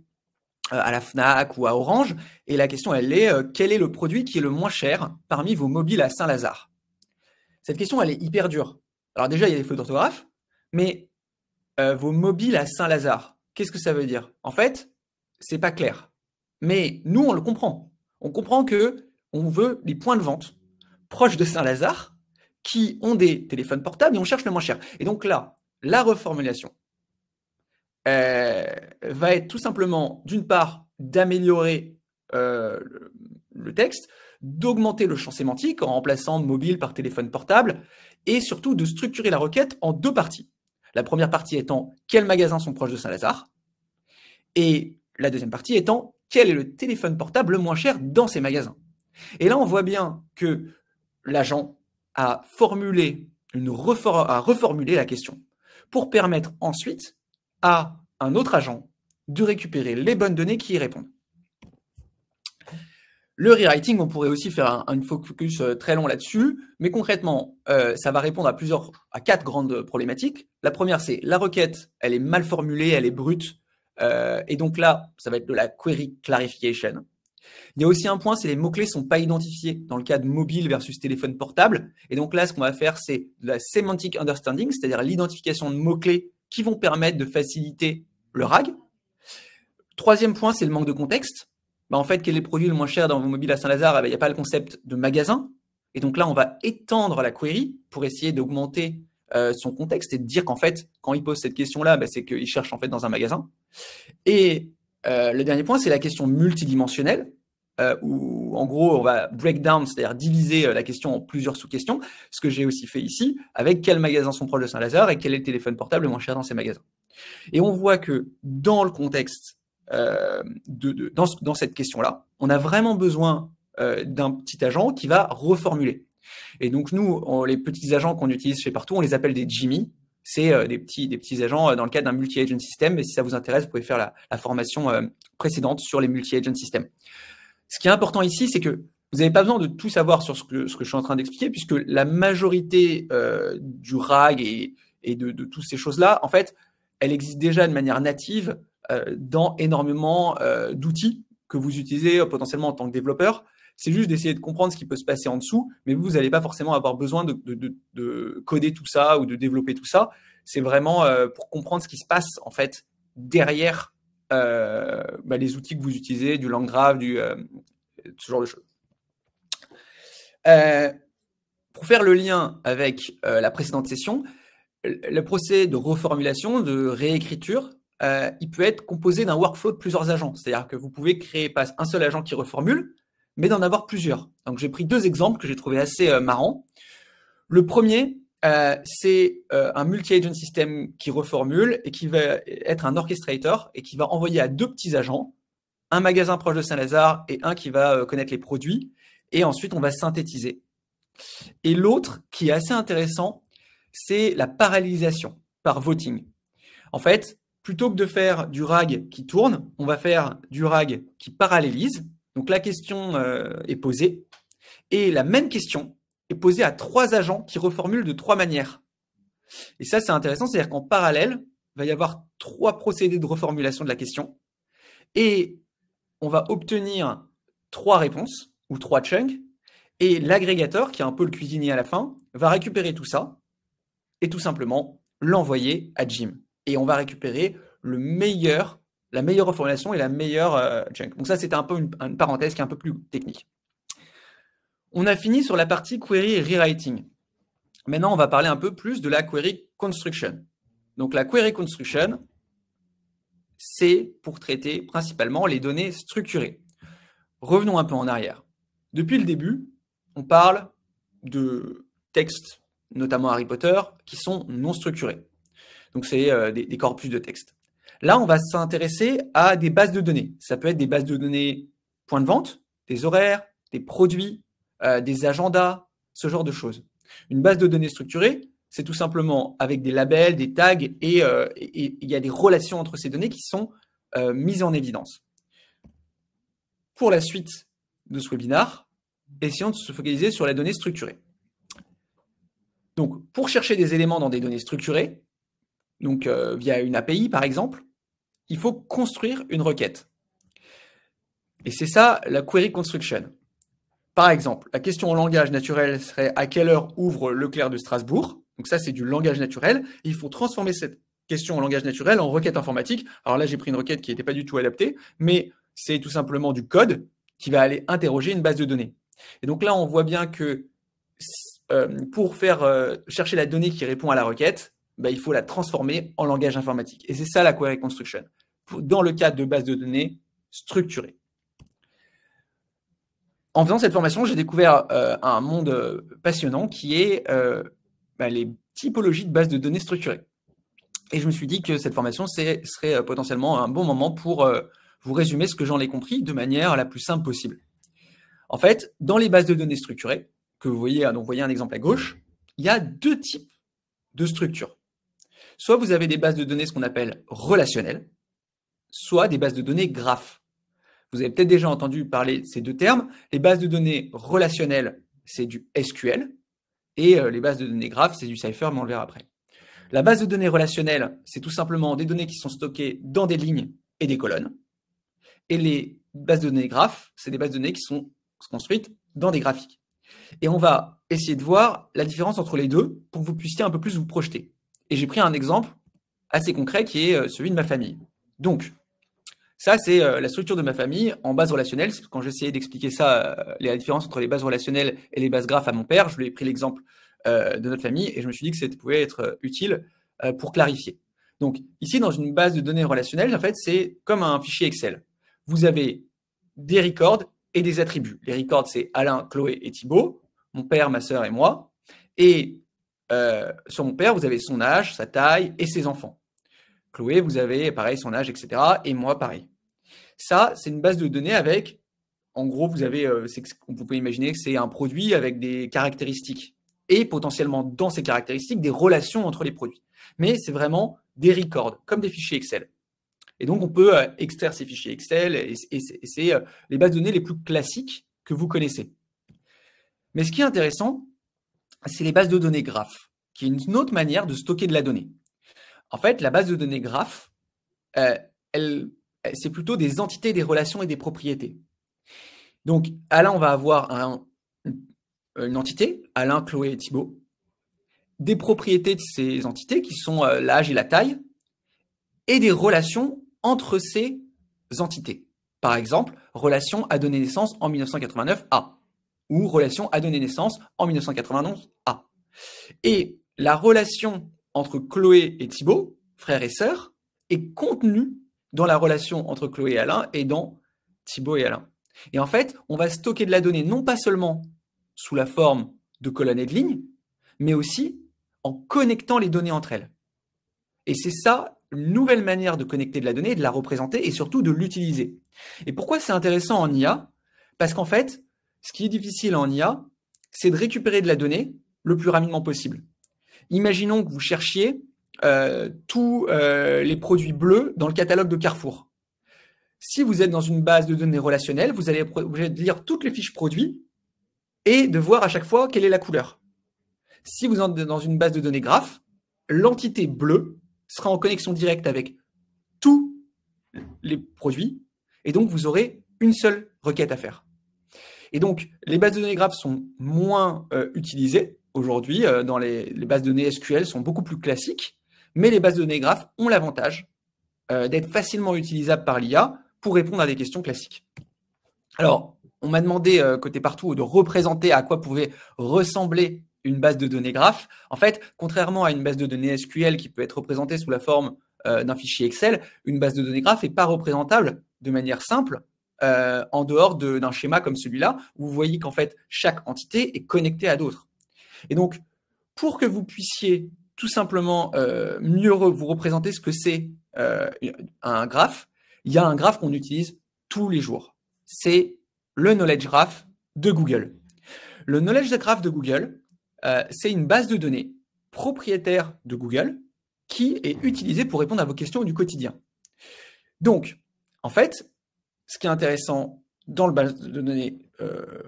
à la Fnac ou à Orange. Et la question, elle est quel est le produit qui est le moins cher parmi vos mobiles à Saint-Lazare? Cette question, elle est hyper dure. Alors déjà, il y a des fautes d'orthographe, mais vos mobiles à Saint-Lazare, qu'est-ce que ça veut dire? En fait, c'est pas clair. Mais nous, on le comprend. On comprend que on veut des points de vente proches de Saint-Lazare qui ont des téléphones portables et on cherche le moins cher. Et donc là, la reformulation va être tout simplement, d'une part, d'améliorer le texte, d'augmenter le champ sémantique en remplaçant mobile par téléphone portable et surtout de structurer la requête en deux parties. La première partie étant quels magasins sont proches de Saint-Lazare et la deuxième partie étant quel est le téléphone portable le moins cher dans ces magasins. Et là, on voit bien que l'agent a reformulé la question pour permettre ensuite à un autre agent de récupérer les bonnes données qui y répondent. Le rewriting, on pourrait aussi faire un focus très long là-dessus, mais concrètement, ça va répondre à 4 grandes problématiques. La première, c'est la requête, elle est mal formulée, elle est brute, et donc là, ça va être de la query clarification. Il y a aussi un point, c'est les mots-clés ne sont pas identifiés dans le cas de mobile versus téléphone portable. Et donc là, ce qu'on va faire, c'est de la semantic understanding, c'est-à-dire l'identification de mots-clés qui vont permettre de faciliter le RAG. Troisième point, c'est le manque de contexte. En fait, quel est le produit le moins cher dans vos mobiles à Saint-Lazare? Il n'y a pas le concept de magasin. Et donc là, on va étendre la query pour essayer d'augmenter son contexte et de dire qu'en fait, quand il pose cette question-là, c'est qu'il cherche en fait dans un magasin. Et le dernier point, c'est la question multidimensionnelle, où en gros, on va break down, c'est-à-dire diviser la question en plusieurs sous-questions, ce que j'ai aussi fait ici, avec quels magasins sont proches de Saint-Lazare et quel est le téléphone portable le moins cher dans ces magasins. Et on voit que dans le contexte, dans cette question-là, on a vraiment besoin d'un petit agent qui va reformuler. Et donc nous, les petits agents qu'on utilise chez partout, on les appelle des Jimmy. C'est des petits agents dans le cadre d'un multi-agent system. Et si ça vous intéresse, vous pouvez faire la formation précédente sur les multi-agent systems. Ce qui est important ici, c'est que vous n'avez pas besoin de tout savoir sur ce que je suis en train d'expliquer, puisque la majorité du RAG et de toutes ces choses-là, en fait, elle existe déjà de manière native dans énormément d'outils que vous utilisez potentiellement en tant que développeur. C'est juste d'essayer de comprendre ce qui peut se passer en dessous, mais vous n'allez pas forcément avoir besoin de coder tout ça ou de développer tout ça. C'est vraiment pour comprendre ce qui se passe en fait derrière les outils que vous utilisez, du LangGraph, ce genre de choses. Pour faire le lien avec la précédente session, le procès de reformulation, de réécriture, il peut être composé d'un workflow de plusieurs agents. C'est-à-dire que vous pouvez créer pas un seul agent qui reformule, mais d'en avoir plusieurs. Donc, j'ai pris 2 exemples que j'ai trouvé assez marrants. Le premier, c'est un multi-agent system qui reformule et qui va être un orchestrator et qui va envoyer à 2 petits agents, un magasin proche de Saint-Lazare et un qui va connaître les produits. Et ensuite, on va synthétiser. Et l'autre, qui est assez intéressant, c'est la parallélisation par voting. En fait, plutôt que de faire du RAG qui tourne, on va faire du RAG qui parallélise. Donc la question est posée et la même question est posée à 3 agents qui reformulent de 3 manières. Et ça, c'est intéressant, c'est-à-dire qu'en parallèle, il va y avoir 3 procédés de reformulation de la question et on va obtenir 3 réponses ou 3 chunks et l'agrégateur, qui est un peu le cuisinier à la fin, va récupérer tout ça et tout simplement l'envoyer à Jim. Et on va récupérer la meilleure reformulation et la meilleure chunk. Donc ça, c'était un peu une parenthèse qui est un peu plus technique. On a fini sur la partie query et rewriting. Maintenant, on va parler un peu plus de la query construction. Donc la query construction, c'est pour traiter principalement les données structurées. Revenons un peu en arrière. Depuis le début, on parle de textes, notamment Harry Potter, qui sont non structurés. Donc c'est des corpus de texte. Là, on va s'intéresser à des bases de données. Ça peut être des bases de données points de vente, des horaires, des produits, des agendas, ce genre de choses. Une base de données structurée, c'est tout simplement avec des labels, des tags, et il y a des relations entre ces données qui sont mises en évidence. Pour la suite de ce webinaire, essayons de se focaliser sur la donnée structurée. Donc, pour chercher des éléments dans des données structurées, donc via une API par exemple, il faut construire une requête. Et c'est ça la query construction. Par exemple, la question en langage naturel serait à quelle heure ouvre Leclerc de Strasbourg? Donc ça, c'est du langage naturel. Il faut transformer cette question en langage naturel en requête informatique. Alors là, j'ai pris une requête qui n'était pas du tout adaptée, mais c'est tout simplement du code qui va aller interroger une base de données. Et donc là, on voit bien que pour faire chercher la donnée qui répond à la requête, il faut la transformer en langage informatique. Et c'est ça la query construction, dans le cadre de bases de données structurées. En faisant cette formation, j'ai découvert un monde passionnant qui est les typologies de bases de données structurées. Et je me suis dit que cette formation serait potentiellement un bon moment pour vous résumer ce que j'en ai compris de manière la plus simple possible. En fait, dans les bases de données structurées, que vous voyez, donc vous voyez un exemple à gauche, il y a deux types de structures. Soit vous avez des bases de données, ce qu'on appelle relationnelles, soit des bases de données graphes. Vous avez peut-être déjà entendu parler de ces deux termes. Les bases de données relationnelles, c'est du SQL, et les bases de données graphes, c'est du Cypher, mais on le verra après. La base de données relationnelle, c'est tout simplement des données qui sont stockées dans des lignes et des colonnes. Et les bases de données graphes, c'est des bases de données qui sont construites dans des graphiques. Et on va essayer de voir la différence entre les deux pour que vous puissiez un peu plus vous projeter. Et j'ai pris un exemple assez concret qui est celui de ma famille. Donc, ça, c'est la structure de ma famille en base relationnelle. Quand j'essayais d'expliquer ça, la différence entre les bases relationnelles et les bases graphes à mon père, je lui ai pris l'exemple de notre famille et je me suis dit que ça pouvait être utile pour clarifier. Donc, ici, dans une base de données relationnelle, en fait, c'est comme un fichier Excel. Vous avez des records et des attributs. Les records, c'est Alain, Chloé et Thibaut, mon père, ma sœur et moi. Et sur mon père, vous avez son âge, sa taille et ses enfants. Chloé, vous avez pareil son âge, etc. Et moi, pareil. Ça, c'est une base de données avec, en gros, vous pouvez imaginer que c'est un produit avec des caractéristiques et potentiellement dans ces caractéristiques des relations entre les produits. Mais c'est vraiment des records, comme des fichiers Excel. Et donc, on peut extraire ces fichiers Excel et c'est les bases de données les plus classiques que vous connaissez. Mais ce qui est intéressant, c'est les bases de données graphes, qui est une autre manière de stocker de la donnée. En fait, la base de données graphes, c'est plutôt des entités, des relations et des propriétés. Donc, Alain, on va avoir une entité, Alain, Chloé et Thibaut, des propriétés de ces entités qui sont l'âge et la taille, et des relations entre ces entités. Par exemple, relation à donner naissance en 1989 à, ou relation à donner naissance en 1991 à. Et la relation entre Chloé et Thibaut, frères et sœurs, est contenue dans la relation entre Chloé et Alain et dans Thibaut et Alain. Et en fait, on va stocker de la donnée non pas seulement sous la forme de colonnes et de lignes, mais aussi en connectant les données entre elles. Et c'est ça, une nouvelle manière de connecter de la donnée, de la représenter et surtout de l'utiliser. Et pourquoi c'est intéressant en IA? Parce qu'en fait, ce qui est difficile en IA, c'est de récupérer de la donnée le plus rapidement possible. Imaginons que vous cherchiez tous les produits bleus dans le catalogue de Carrefour. Si vous êtes dans une base de données relationnelle, vous allez être obligé de lire toutes les fiches produits et de voir à chaque fois quelle est la couleur. Si vous êtes dans une base de données graph, l'entité bleue sera en connexion directe avec tous les produits et donc vous aurez une seule requête à faire. Et donc, les bases de données graphes sont moins utilisées aujourd'hui. Dans les bases de données SQL sont beaucoup plus classiques, mais les bases de données graphes ont l'avantage d'être facilement utilisables par l'IA pour répondre à des questions classiques. Alors, on m'a demandé côté partout de représenter à quoi pouvait ressembler une base de données graph, en fait, contrairement à une base de données SQL qui peut être représentée sous la forme d'un fichier Excel, une base de données graph n'est pas représentable de manière simple en dehors d'un schéma comme celui-là, où vous voyez qu'en fait, chaque entité est connectée à d'autres. Et donc, pour que vous puissiez tout simplement mieux vous représenter ce que c'est un graphe, il y a un graphe qu'on utilise tous les jours. C'est le Knowledge Graph de Google. Le Knowledge Graph de Google, c'est une base de données propriétaire de Google qui est utilisée pour répondre à vos questions du quotidien. Donc, en fait, ce qui est intéressant dans le base de données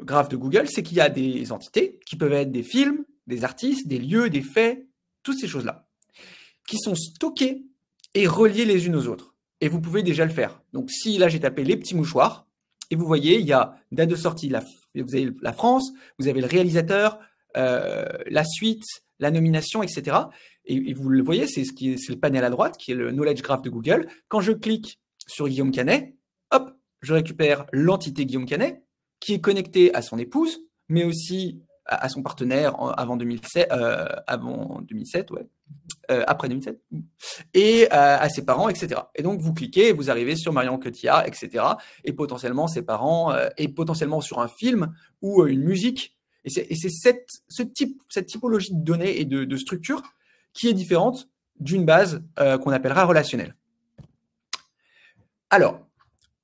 graph de Google, c'est qu'il y a des entités qui peuvent être des films, des artistes, des lieux, des faits, toutes ces choses-là, qui sont stockées et reliées les unes aux autres. Et vous pouvez déjà le faire. Donc, si là, j'ai tapé les petits mouchoirs, et vous voyez, il y a date de sortie, vous avez la France, vous avez le réalisateur, la suite, la nomination, etc. Et vous le voyez, c'est le panel à droite, qui est le Knowledge Graph de Google. Quand je clique sur Guillaume Canet, hop, je récupère l'entité Guillaume Canet, qui est connectée à son épouse, mais aussi à son partenaire avant 2007, ouais. Après 2007, et à ses parents, etc. Et donc, vous cliquez et vous arrivez sur Marion Cotillard, etc. Et potentiellement ses parents, et potentiellement sur un film ou une musique. Et c'est cette typologie de données et de structure qui est différente d'une base qu'on appellera relationnelle. Alors,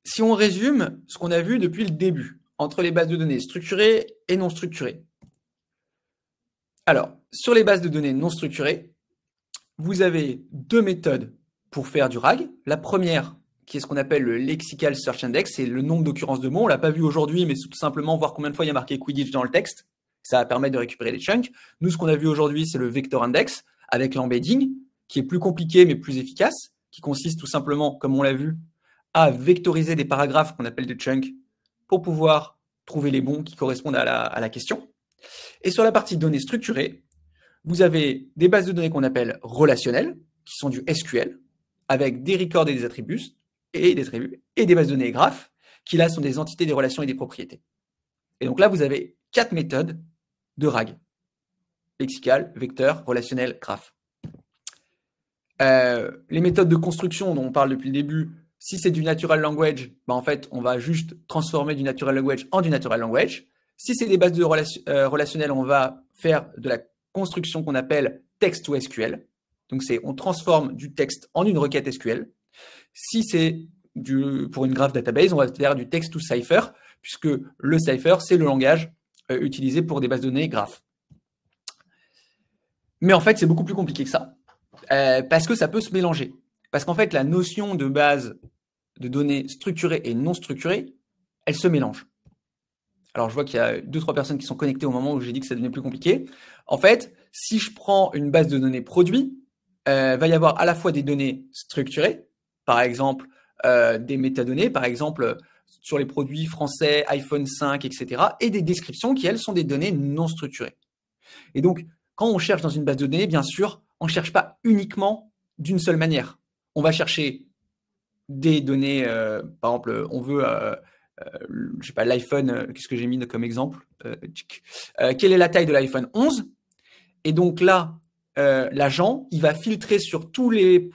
si on résume ce qu'on a vu depuis le début, entre les bases de données structurées et non structurées. Alors, sur les bases de données non structurées, vous avez deux méthodes pour faire du RAG. La première, qui est ce qu'on appelle le Lexical Search Index, c'est le nombre d'occurrences de mots. On ne l'a pas vu aujourd'hui, mais c'est tout simplement voir combien de fois il y a marqué Quidditch dans le texte. Ça va permettre de récupérer les chunks. Nous, ce qu'on a vu aujourd'hui, c'est le Vector Index avec l'embedding, qui est plus compliqué mais plus efficace, qui consiste tout simplement, comme on l'a vu, à vectoriser des paragraphes qu'on appelle des chunks pour pouvoir trouver les bons qui correspondent à la question. Et sur la partie données structurées, vous avez des bases de données qu'on appelle relationnelles, qui sont du SQL, avec des records et des attributs, et des bases de données graphes, qui là sont des entités, des relations et des propriétés. Et donc là, vous avez 4 méthodes de RAG. Lexical, vecteur, relationnel, graph. Les méthodes de construction dont on parle depuis le début, si c'est du natural language, en fait, on va juste transformer du natural language en du natural language. Si c'est des bases de relationnelles, on va faire de la construction qu'on appelle text to SQL. Donc, on transforme du texte en une requête SQL. Si c'est pour une graph database, on va faire du text to Cypher, puisque le Cypher, c'est le langage utilisé pour des bases de données graph. Mais en fait, c'est beaucoup plus compliqué que ça, parce que ça peut se mélanger. Parce qu'en fait, la notion de base de données structurées et non structurées, elle se mélange. Alors, je vois qu'il y a 2-3 personnes qui sont connectées au moment où j'ai dit que ça devenait plus compliqué. En fait, si je prends une base de données produit, va y avoir à la fois des données structurées, par exemple des métadonnées, par exemple sur les produits français, iPhone 5, etc., et des descriptions qui, elles, sont des données non structurées. Et donc, quand on cherche dans une base de données, bien sûr, on ne cherche pas uniquement d'une seule manière. On va chercher des données, par exemple, on veut... je sais pas, l'iPhone, qu'est-ce que j'ai mis comme exemple quelle est la taille de l'iPhone 11? Et donc là, l'agent, il va filtrer sur tous les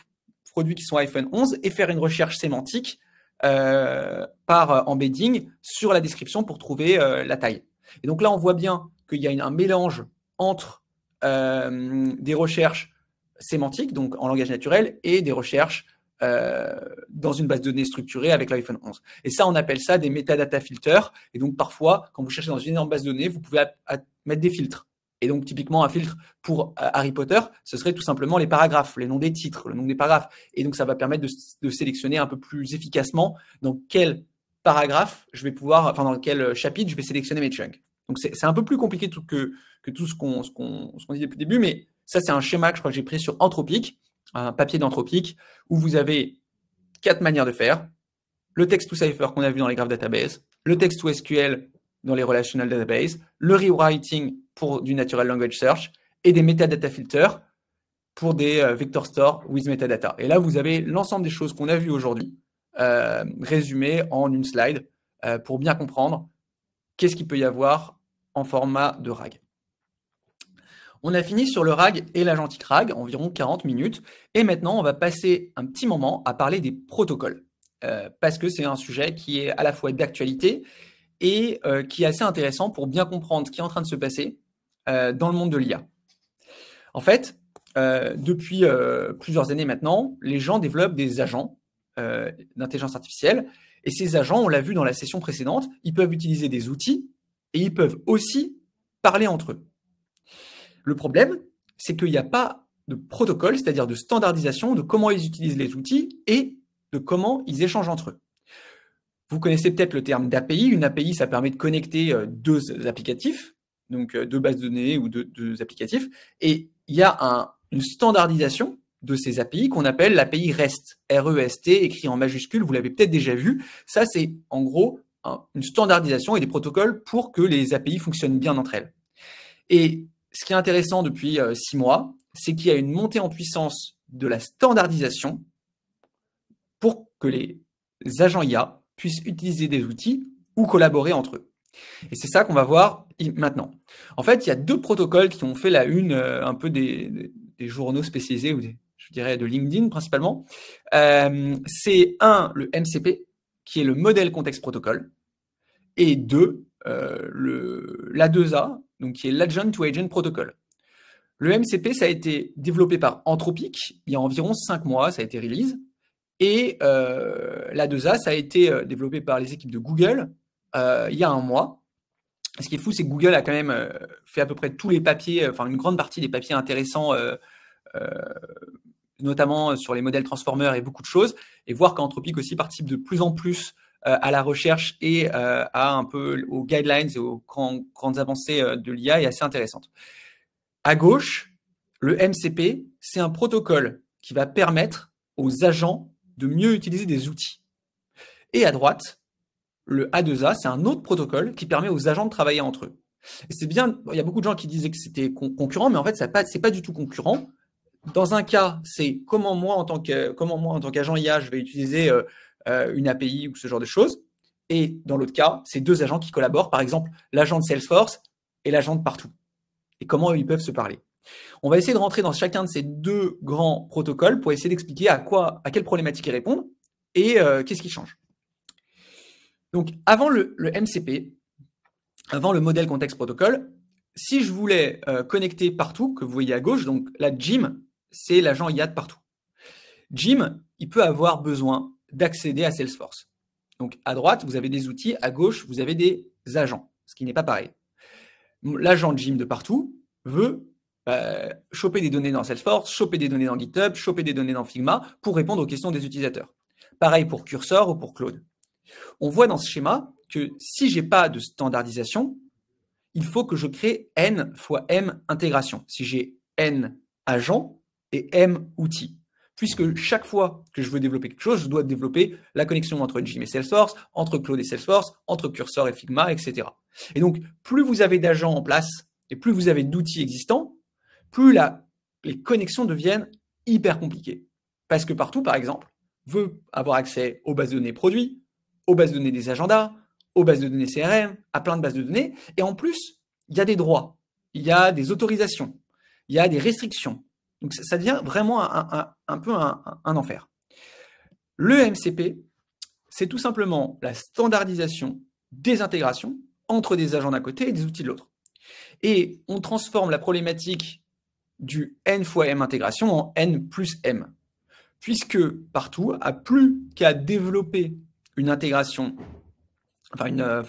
produits qui sont iPhone 11 et faire une recherche sémantique par embedding sur la description pour trouver la taille. Et donc là, on voit bien qu'il y a un mélange entre des recherches sémantiques, donc en langage naturel, et des recherches dans une base de données structurée avec l'iPhone 11. Et ça, on appelle ça des metadata filters. Et donc, parfois, quand vous cherchez dans une énorme base de données, vous pouvez mettre des filtres. Et donc, typiquement, un filtre pour Harry Potter, ce serait tout simplement les paragraphes, les noms des titres, le nom des paragraphes. Et donc, ça va permettre de sélectionner un peu plus efficacement dans quel paragraphe je vais pouvoir, enfin, dans quel chapitre je vais sélectionner mes chunks. Donc, c'est un peu plus compliqué que tout ce qu'on dit depuis le début, mais ça, c'est un schéma que je crois que j'ai pris sur Anthropic, un papier d'Anthropic, où vous avez 4 manières de faire. Le text to Cypher qu'on a vu dans les graph databases, le text to SQL dans les relational databases, le rewriting pour du natural language search et des metadata filters pour des vector store with metadata. Et là, vous avez l'ensemble des choses qu'on a vues aujourd'hui résumées en une slide pour bien comprendre qu'est-ce qu'il peut y avoir en format de RAG. On a fini sur le RAG et l'agentique RAG, environ 40 minutes. Et maintenant, on va passer un petit moment à parler des protocoles. Parce que c'est un sujet qui est à la fois d'actualité et qui est assez intéressant pour bien comprendre ce qui est en train de se passer dans le monde de l'IA. En fait, depuis plusieurs années maintenant, les gens développent des agents d'intelligence artificielle. Et ces agents, on l'a vu dans la session précédente, ils peuvent utiliser des outils et ils peuvent aussi parler entre eux. Le problème, c'est qu'il n'y a pas de protocole, c'est-à-dire de standardisation de comment ils utilisent les outils et de comment ils échangent entre eux. Vous connaissez peut-être le terme d'API. Une API, ça permet de connecter deux applicatifs, donc deux bases de données ou deux applicatifs. Et il y a une standardisation de ces API qu'on appelle l'API REST, R-E-S-T, écrit en majuscule, vous l'avez peut-être déjà vu. Ça, c'est en gros une standardisation et des protocoles pour que les API fonctionnent bien entre elles. Et ce qui est intéressant depuis 6 mois, c'est qu'il y a une montée en puissance de la standardisation pour que les agents IA puissent utiliser des outils ou collaborer entre eux. Et c'est ça qu'on va voir maintenant. En fait, il y a deux protocoles qui ont fait la une un peu des journaux spécialisés, ou je dirais de LinkedIn principalement. C'est le MCP, qui est le Model Context Protocol, et l'A2A, donc qui est l'Agent to Agent Protocol. Le MCP, ça a été développé par Anthropic il y a environ 5 mois, ça a été release. Et l'A2A, ça a été développé par les équipes de Google il y a 1 mois. Ce qui est fou, c'est que Google a quand même fait à peu près tous les papiers, enfin une grande partie des papiers intéressants, notamment sur les modèles transformers et beaucoup de choses, et voir qu'Anthropic aussi participe de plus en plus à la recherche et à un peu aux guidelines et aux grandes avancées de l'IA est assez intéressante. À gauche, le MCP, c'est un protocole qui va permettre aux agents de mieux utiliser des outils. Et à droite, le A2A, c'est un autre protocole qui permet aux agents de travailler entre eux. Et c'est bien, il y a beaucoup de gens qui disaient que c'était concurrent, mais en fait, c'est pas du tout concurrent. Dans un cas, c'est comment moi, en tant qu'agent IA, je vais utiliser une API ou ce genre de choses. Et dans l'autre cas, c'est deux agents qui collaborent, par exemple, l'agent de Salesforce et l'agent de partout. Et comment ils peuvent se parler. On va essayer de rentrer dans chacun de ces deux grands protocoles pour essayer d'expliquer à quelle problématique ils répondent et qu'est-ce qui change. Donc, avant le MCP, avant le Model Context Protocol, si je voulais connecter partout, que vous voyez à gauche, donc là, Jim, c'est l'agent IA de partout. Jim, il peut avoir besoin d'accéder à Salesforce. Donc, à droite, vous avez des outils, à gauche, vous avez des agents, ce qui n'est pas pareil. L'agent Jim de partout veut choper des données dans Salesforce, choper des données dans GitHub, choper des données dans Figma pour répondre aux questions des utilisateurs. Pareil pour Cursor ou pour Claude. On voit dans ce schéma que si je n'ai pas de standardisation, il faut que je crée N fois M intégration. Si j'ai N agents et M outils. Puisque chaque fois que je veux développer quelque chose, je dois développer la connexion entre Jim et Salesforce, entre Claude et Salesforce, entre Cursor et Figma, etc. Et donc, plus vous avez d'agents en place et plus vous avez d'outils existants, plus les connexions deviennent hyper compliquées. Parce que partout, par exemple, veut avoir accès aux bases de données produits, aux bases de données des agendas, aux bases de données CRM, à plein de bases de données. Et en plus, il y a des droits, il y a des autorisations, il y a des restrictions. Donc, ça devient vraiment un peu un enfer. Le MCP, c'est tout simplement la standardisation des intégrations entre des agents d'un côté et des outils de l'autre. Et on transforme la problématique du N fois M intégration en N plus M. Puisque partout, a plus qu'à développer une intégration, enfin une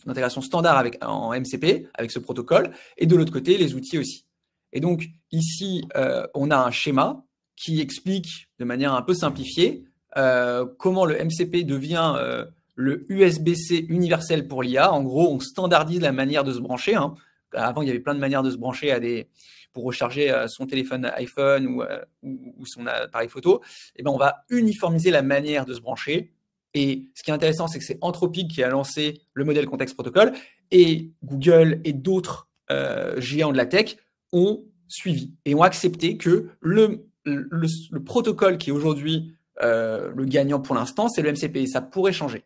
intégration standard en MCP, avec ce protocole, et de l'autre côté, les outils aussi. Et donc, ici, on a un schéma qui explique de manière un peu simplifiée comment le MCP devient le USB-C universel pour l'IA. En gros, on standardise la manière de se brancher. Hein. Avant, il y avait plein de manières de se brancher pour recharger son téléphone iPhone ou son appareil photo. Et ben, on va uniformiser la manière de se brancher. Et ce qui est intéressant, c'est que c'est Anthropic qui a lancé le Model Context Protocol et Google et d'autres géants de la tech ont suivi et ont accepté que le protocole qui est aujourd'hui le gagnant pour l'instant, c'est le MCP et ça pourrait changer.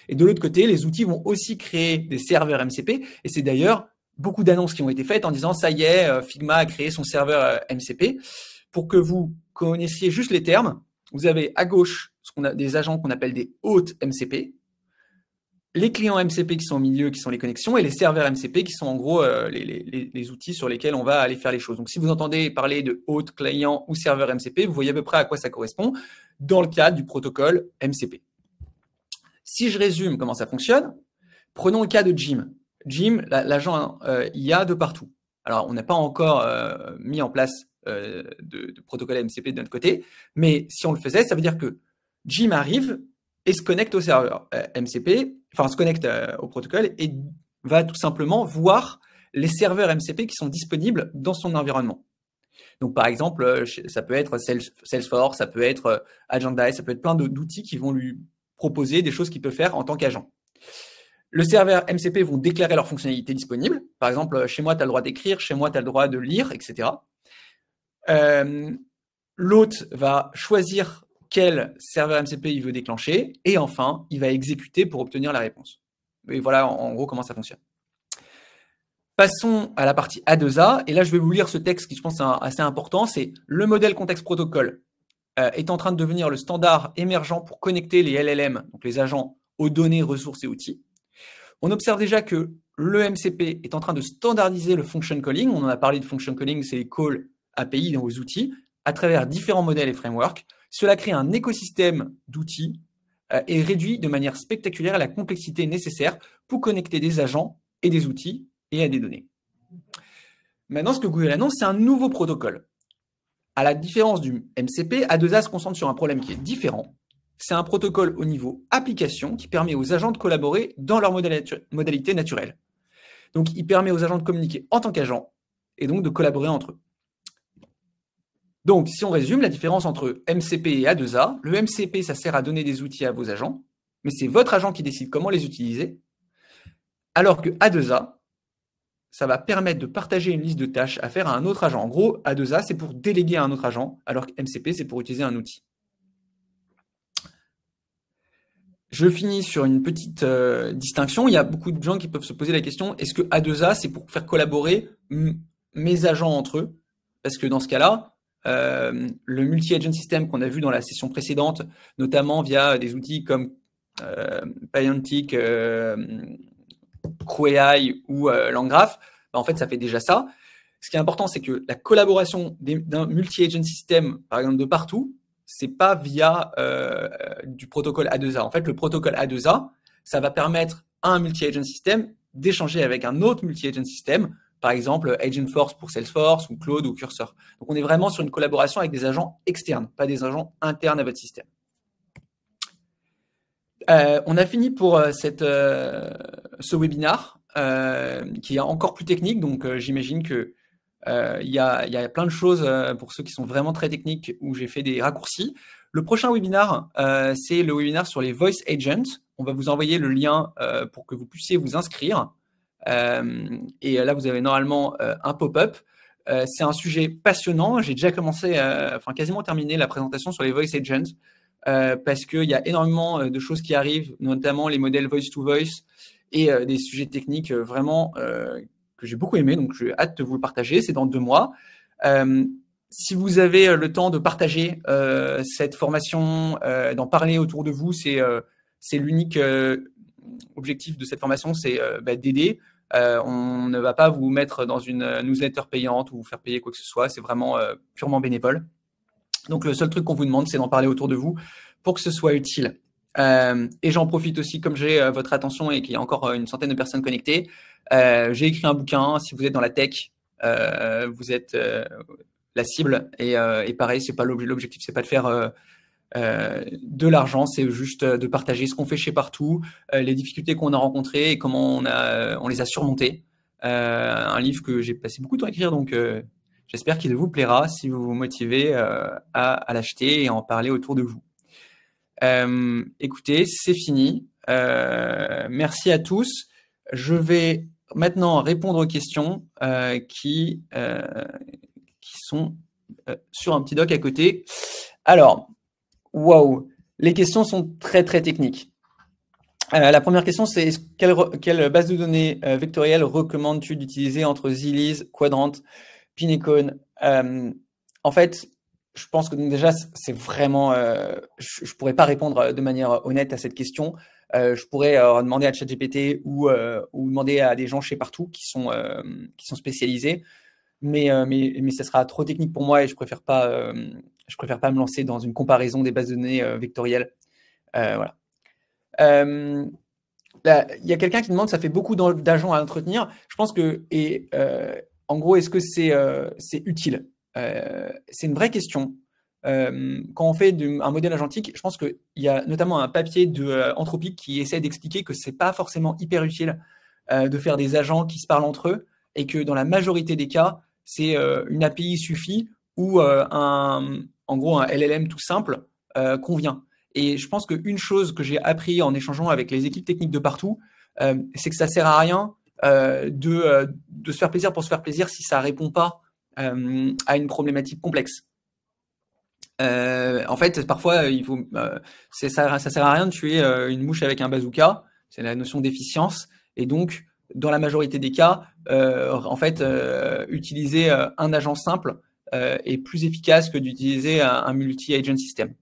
Et de l'autre côté, les outils vont aussi créer des serveurs MCP et c'est d'ailleurs beaucoup d'annonces qui ont été faites en disant ça y est, Figma a créé son serveur MCP. Pour que vous connaissiez juste les termes, vous avez à gauche des agents qu'on appelle des hôtes MCP, les clients MCP qui sont au milieu, qui sont les connexions, et les serveurs MCP qui sont en gros les outils sur lesquels on va aller faire les choses. Donc si vous entendez parler de hôte, client ou serveur MCP, vous voyez à peu près à quoi ça correspond dans le cadre du protocole MCP. Si je résume comment ça fonctionne, prenons le cas de Jim. Jim, l'agent IA de partout. Alors, on n'a pas encore mis en place de protocole MCP de notre côté, mais si on le faisait, ça veut dire que Jim arrive et se connecte au serveur MCP, enfin se connecte au protocole et va tout simplement voir les serveurs MCP qui sont disponibles dans son environnement. Donc, par exemple, ça peut être Salesforce, ça peut être Agenda, ça peut être plein d'outils qui vont lui proposer des choses qu'il peut faire en tant qu'agent. Le serveur MCP vont déclarer leurs fonctionnalités disponibles. Par exemple, chez moi, tu as le droit d'écrire, chez moi, tu as le droit de lire, etc. L'hôte va choisir quel serveur MCP il veut déclencher et enfin, il va exécuter pour obtenir la réponse. Et voilà en gros comment ça fonctionne. Passons à la partie A2A. Et là, je vais vous lire ce texte qui, je pense, est assez important. C'est le modèle contexte protocole est en train de devenir le standard émergent pour connecter les LLM, donc les agents, aux données, ressources et outils. On observe déjà que le MCP est en train de standardiser le function calling. On en a parlé de function calling, c'est les calls API dans vos outils, à travers différents modèles et frameworks. Cela crée un écosystème d'outils et réduit de manière spectaculaire la complexité nécessaire pour connecter des agents et des outils et à des données. Maintenant, ce que Google annonce, c'est un nouveau protocole. À la différence du MCP, A2A se concentre sur un problème qui est différent. C'est un protocole au niveau application qui permet aux agents de collaborer dans leur modalité naturelle. Donc, il permet aux agents de communiquer en tant qu'agents et donc de collaborer entre eux. Donc, si on résume la différence entre MCP et A2A, le MCP, ça sert à donner des outils à vos agents, mais c'est votre agent qui décide comment les utiliser, alors que A2A, ça va permettre de partager une liste de tâches à faire à un autre agent. En gros, A2A, c'est pour déléguer à un autre agent, alors que MCP, c'est pour utiliser un outil. Je finis sur une petite distinction. Il y a beaucoup de gens qui peuvent se poser la question, est-ce que A2A, c'est pour faire collaborer mes agents entre eux? Parce que dans ce cas-là, le multi-agent system qu'on a vu dans la session précédente, notamment via des outils comme Pyontic, CrewAI ou LangGraph, en fait, ça fait déjà ça. Ce qui est important, c'est que la collaboration d'un multi-agent system, par exemple, de partout, c'est pas via du protocole A2A. En fait, le protocole A2A, ça va permettre à un multi-agent system d'échanger avec un autre multi-agent system, par exemple Agentforce pour Salesforce ou Claude ou Cursor. Donc, on est vraiment sur une collaboration avec des agents externes, pas des agents internes à votre système. On a fini pour ce webinaire qui est encore plus technique, donc j'imagine que il y a plein de choses pour ceux qui sont vraiment très techniques où j'ai fait des raccourcis. Le prochain webinaire, c'est le webinaire sur les Voice Agents. On va vous envoyer le lien pour que vous puissiez vous inscrire. Et là, vous avez normalement un pop-up. C'est un sujet passionnant. J'ai déjà commencé, enfin quasiment terminé la présentation sur les Voice Agents parce qu'il y a énormément de choses qui arrivent, notamment les modèles Voice-to-Voice et des sujets techniques vraiment que j'ai beaucoup aimé, donc j'ai hâte de vous le partager, c'est dans 2 mois. Si vous avez le temps de partager cette formation, d'en parler autour de vous, c'est l'unique objectif de cette formation, c'est d'aider. On ne va pas vous mettre dans une newsletter payante ou vous faire payer quoi que ce soit, c'est vraiment purement bénévole. Donc le seul truc qu'on vous demande, c'est d'en parler autour de vous pour que ce soit utile. Et j'en profite aussi, comme j'ai votre attention et qu'il y a encore une centaine de personnes connectées, j'ai écrit un bouquin. Si vous êtes dans la tech, vous êtes la cible. Et pareil, c'est pas l'objectif, c'est pas de faire de l'argent, c'est juste de partager ce qu'on fait chez Partout, les difficultés qu'on a rencontrées et comment on les a surmontées. Un livre que j'ai passé beaucoup de temps à écrire, donc j'espère qu'il vous plaira si vous vous motivez à l'acheter et à en parler autour de vous. Écoutez, c'est fini. Merci à tous. Je vais maintenant répondre aux questions qui sont sur un petit doc à côté. Alors, waouh, les questions sont très très techniques. La première question, c'est quelle base de données vectorielle recommandes-tu d'utiliser entre ZLease, Quadrant, Pinecone? En fait, je pense que donc déjà, c'est vraiment, je ne pourrais pas répondre de manière honnête à cette question. Je pourrais demander à ChatGPT ou demander à des gens chez Partout qui sont spécialisés, mais ça sera trop technique pour moi et je préfère pas me lancer dans une comparaison des bases de données vectorielles. Voilà. Il y a quelqu'un qui demande, ça fait beaucoup d'agents à entretenir. Je pense que, en gros, est-ce que c'est utile? C'est une vraie question. Quand on fait un modèle agentique, je pense qu'il y a notamment un papier de Anthropic qui essaie d'expliquer que c'est pas forcément hyper utile de faire des agents qui se parlent entre eux et que dans la majorité des cas, c'est une API suffit ou en gros un LLM tout simple convient. Et je pense qu'une chose que j'ai appris en échangeant avec les équipes techniques de Partout, c'est que ça sert à rien de se faire plaisir pour se faire plaisir si ça répond pas à une problématique complexe. En fait, parfois, ça sert à rien de tuer une mouche avec un bazooka. C'est la notion d'efficience. Et donc, dans la majorité des cas, en fait, utiliser un agent simple est plus efficace que d'utiliser un multi-agent system.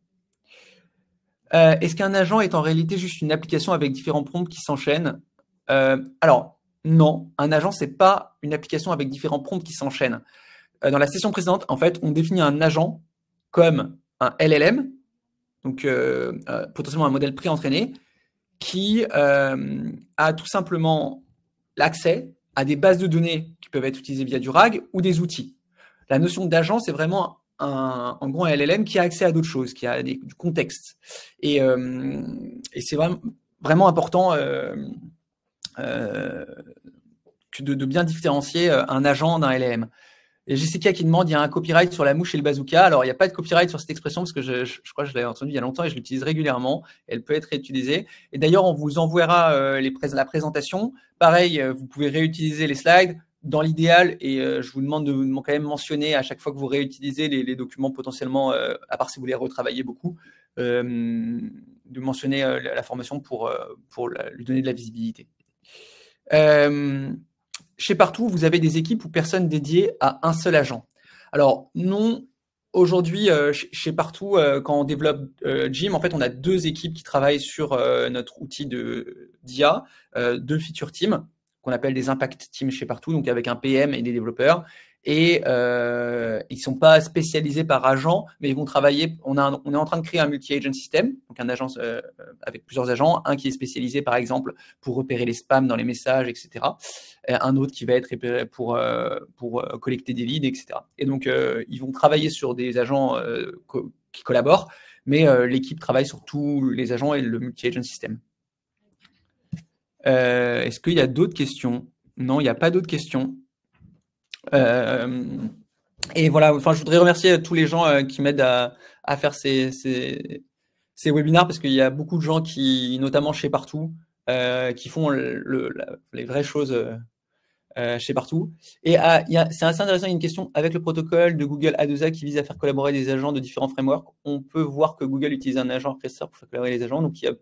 Est-ce qu'un agent est en réalité juste une application avec différents prompts qui s'enchaînent? Alors, non, un agent, c'est pas une application avec différents prompts qui s'enchaînent. Dans la session précédente, en fait, on définit un agent comme un LLM, donc potentiellement un modèle pré-entraîné, qui a tout simplement l'accès à des bases de données qui peuvent être utilisées via du RAG ou des outils. La notion d'agent, c'est vraiment en gros un LLM qui a accès à d'autres choses, qui a du contexte. Et c'est vraiment important de bien différencier un agent d'un LLM. Et Jessica qui demande, il y a un copyright sur la mouche et le bazooka. Alors, il n'y a pas de copyright sur cette expression parce que je crois que je l'avais entendue il y a longtemps et je l'utilise régulièrement. Elle peut être réutilisée. Et d'ailleurs, on vous enverra la présentation. Pareil, vous pouvez réutiliser les slides. Dans l'idéal, et je vous demande de quand même mentionner à chaque fois que vous réutilisez les documents potentiellement, à part si vous les retravaillez beaucoup, de mentionner la formation pour lui donner de la visibilité. Chez Partout, vous avez des équipes ou personnes dédiées à un seul agent. Alors non, aujourd'hui, chez Partout, quand on développe Jim, en fait, on a deux équipes qui travaillent sur notre outil d'IA, deux feature teams, qu'on appelle des impact teams chez Partout, donc avec un PM et des développeurs. Et ils sont pas spécialisés par agent, mais ils vont travailler. On est en train de créer un multi-agent system, donc un agence avec plusieurs agents, un qui est spécialisé par exemple pour repérer les spams dans les messages, etc. Un autre qui va être repéré pour collecter des leads, etc. Et donc ils vont travailler sur des agents qui collaborent, mais l'équipe travaille sur tous les agents et le multi-agent system. Est-ce qu'il y a d'autres questions? Non, il n'y a pas d'autres questions. Et voilà, enfin, je voudrais remercier tous les gens qui m'aident à faire ces webinaires parce qu'il y a beaucoup de gens qui, notamment chez Partout, qui font les vraies choses chez Partout. Et c'est assez intéressant, il y a une question avec le protocole de Google A2A qui vise à faire collaborer des agents de différents frameworks. On peut voir que Google utilise un agent orchestrateur pour faire collaborer les agents, donc il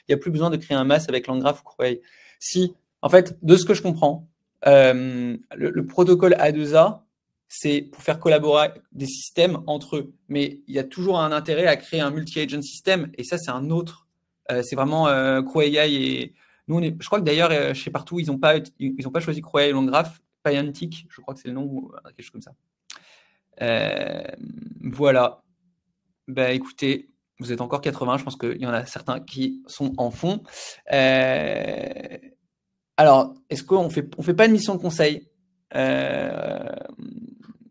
n'y a plus besoin de créer un MAS avec LangGraph ou Croway. Si, en fait, de ce que je comprends, le protocole A2A, c'est pour faire collaborer des systèmes entre eux. Mais il y a toujours un intérêt à créer un multi-agent system, et ça, c'est un autre. C'est vraiment CrowAI et... Nous, je crois que d'ailleurs, chez Partout, ils n'ont pas choisi CrowAI et LangGraph, Pydantic, je crois que c'est le nom, ou quelque chose comme ça. Voilà. Bah, écoutez, vous êtes encore 80, je pense qu'il y en a certains qui sont en fond. Alors, est-ce qu'on fait pas de mission de conseil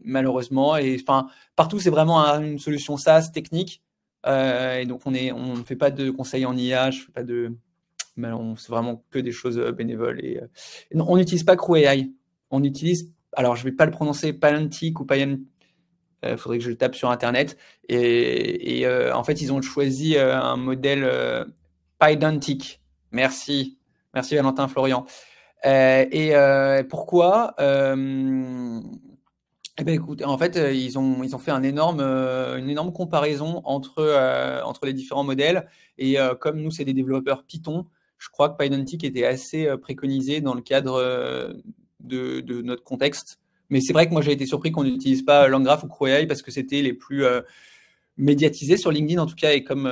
malheureusement, et enfin Partout c'est vraiment une solution SaaS technique, et donc on ne fait pas de conseil en IA, je fais pas de, mais on fait vraiment que des choses bénévoles et non, on n'utilise pas CrowAI, on utilise, alors je vais pas le prononcer, Pydantic ou Pydantic. Faudrait que je le tape sur internet et en fait ils ont choisi un modèle Pydantic. Merci Valentin Florian. Et pourquoi eh ben, écoute, en fait, ils ont fait une énorme comparaison entre les différents modèles. Et comme nous, c'est des développeurs Python, je crois que Pydantic était assez préconisé dans le cadre de notre contexte. Mais c'est vrai que moi, j'ai été surpris qu'on n'utilise pas LangGraph ou CrewAI parce que c'était les plus médiatisés sur LinkedIn, en tout cas. Et comme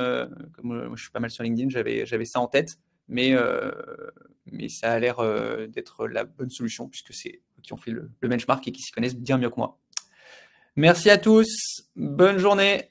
je suis pas mal sur LinkedIn, j'avais ça en tête. Mais ça a l'air d'être la bonne solution puisque c'est eux qui ont fait le benchmark et qui s'y connaissent bien mieux que moi. Merci à tous. Bonne journée.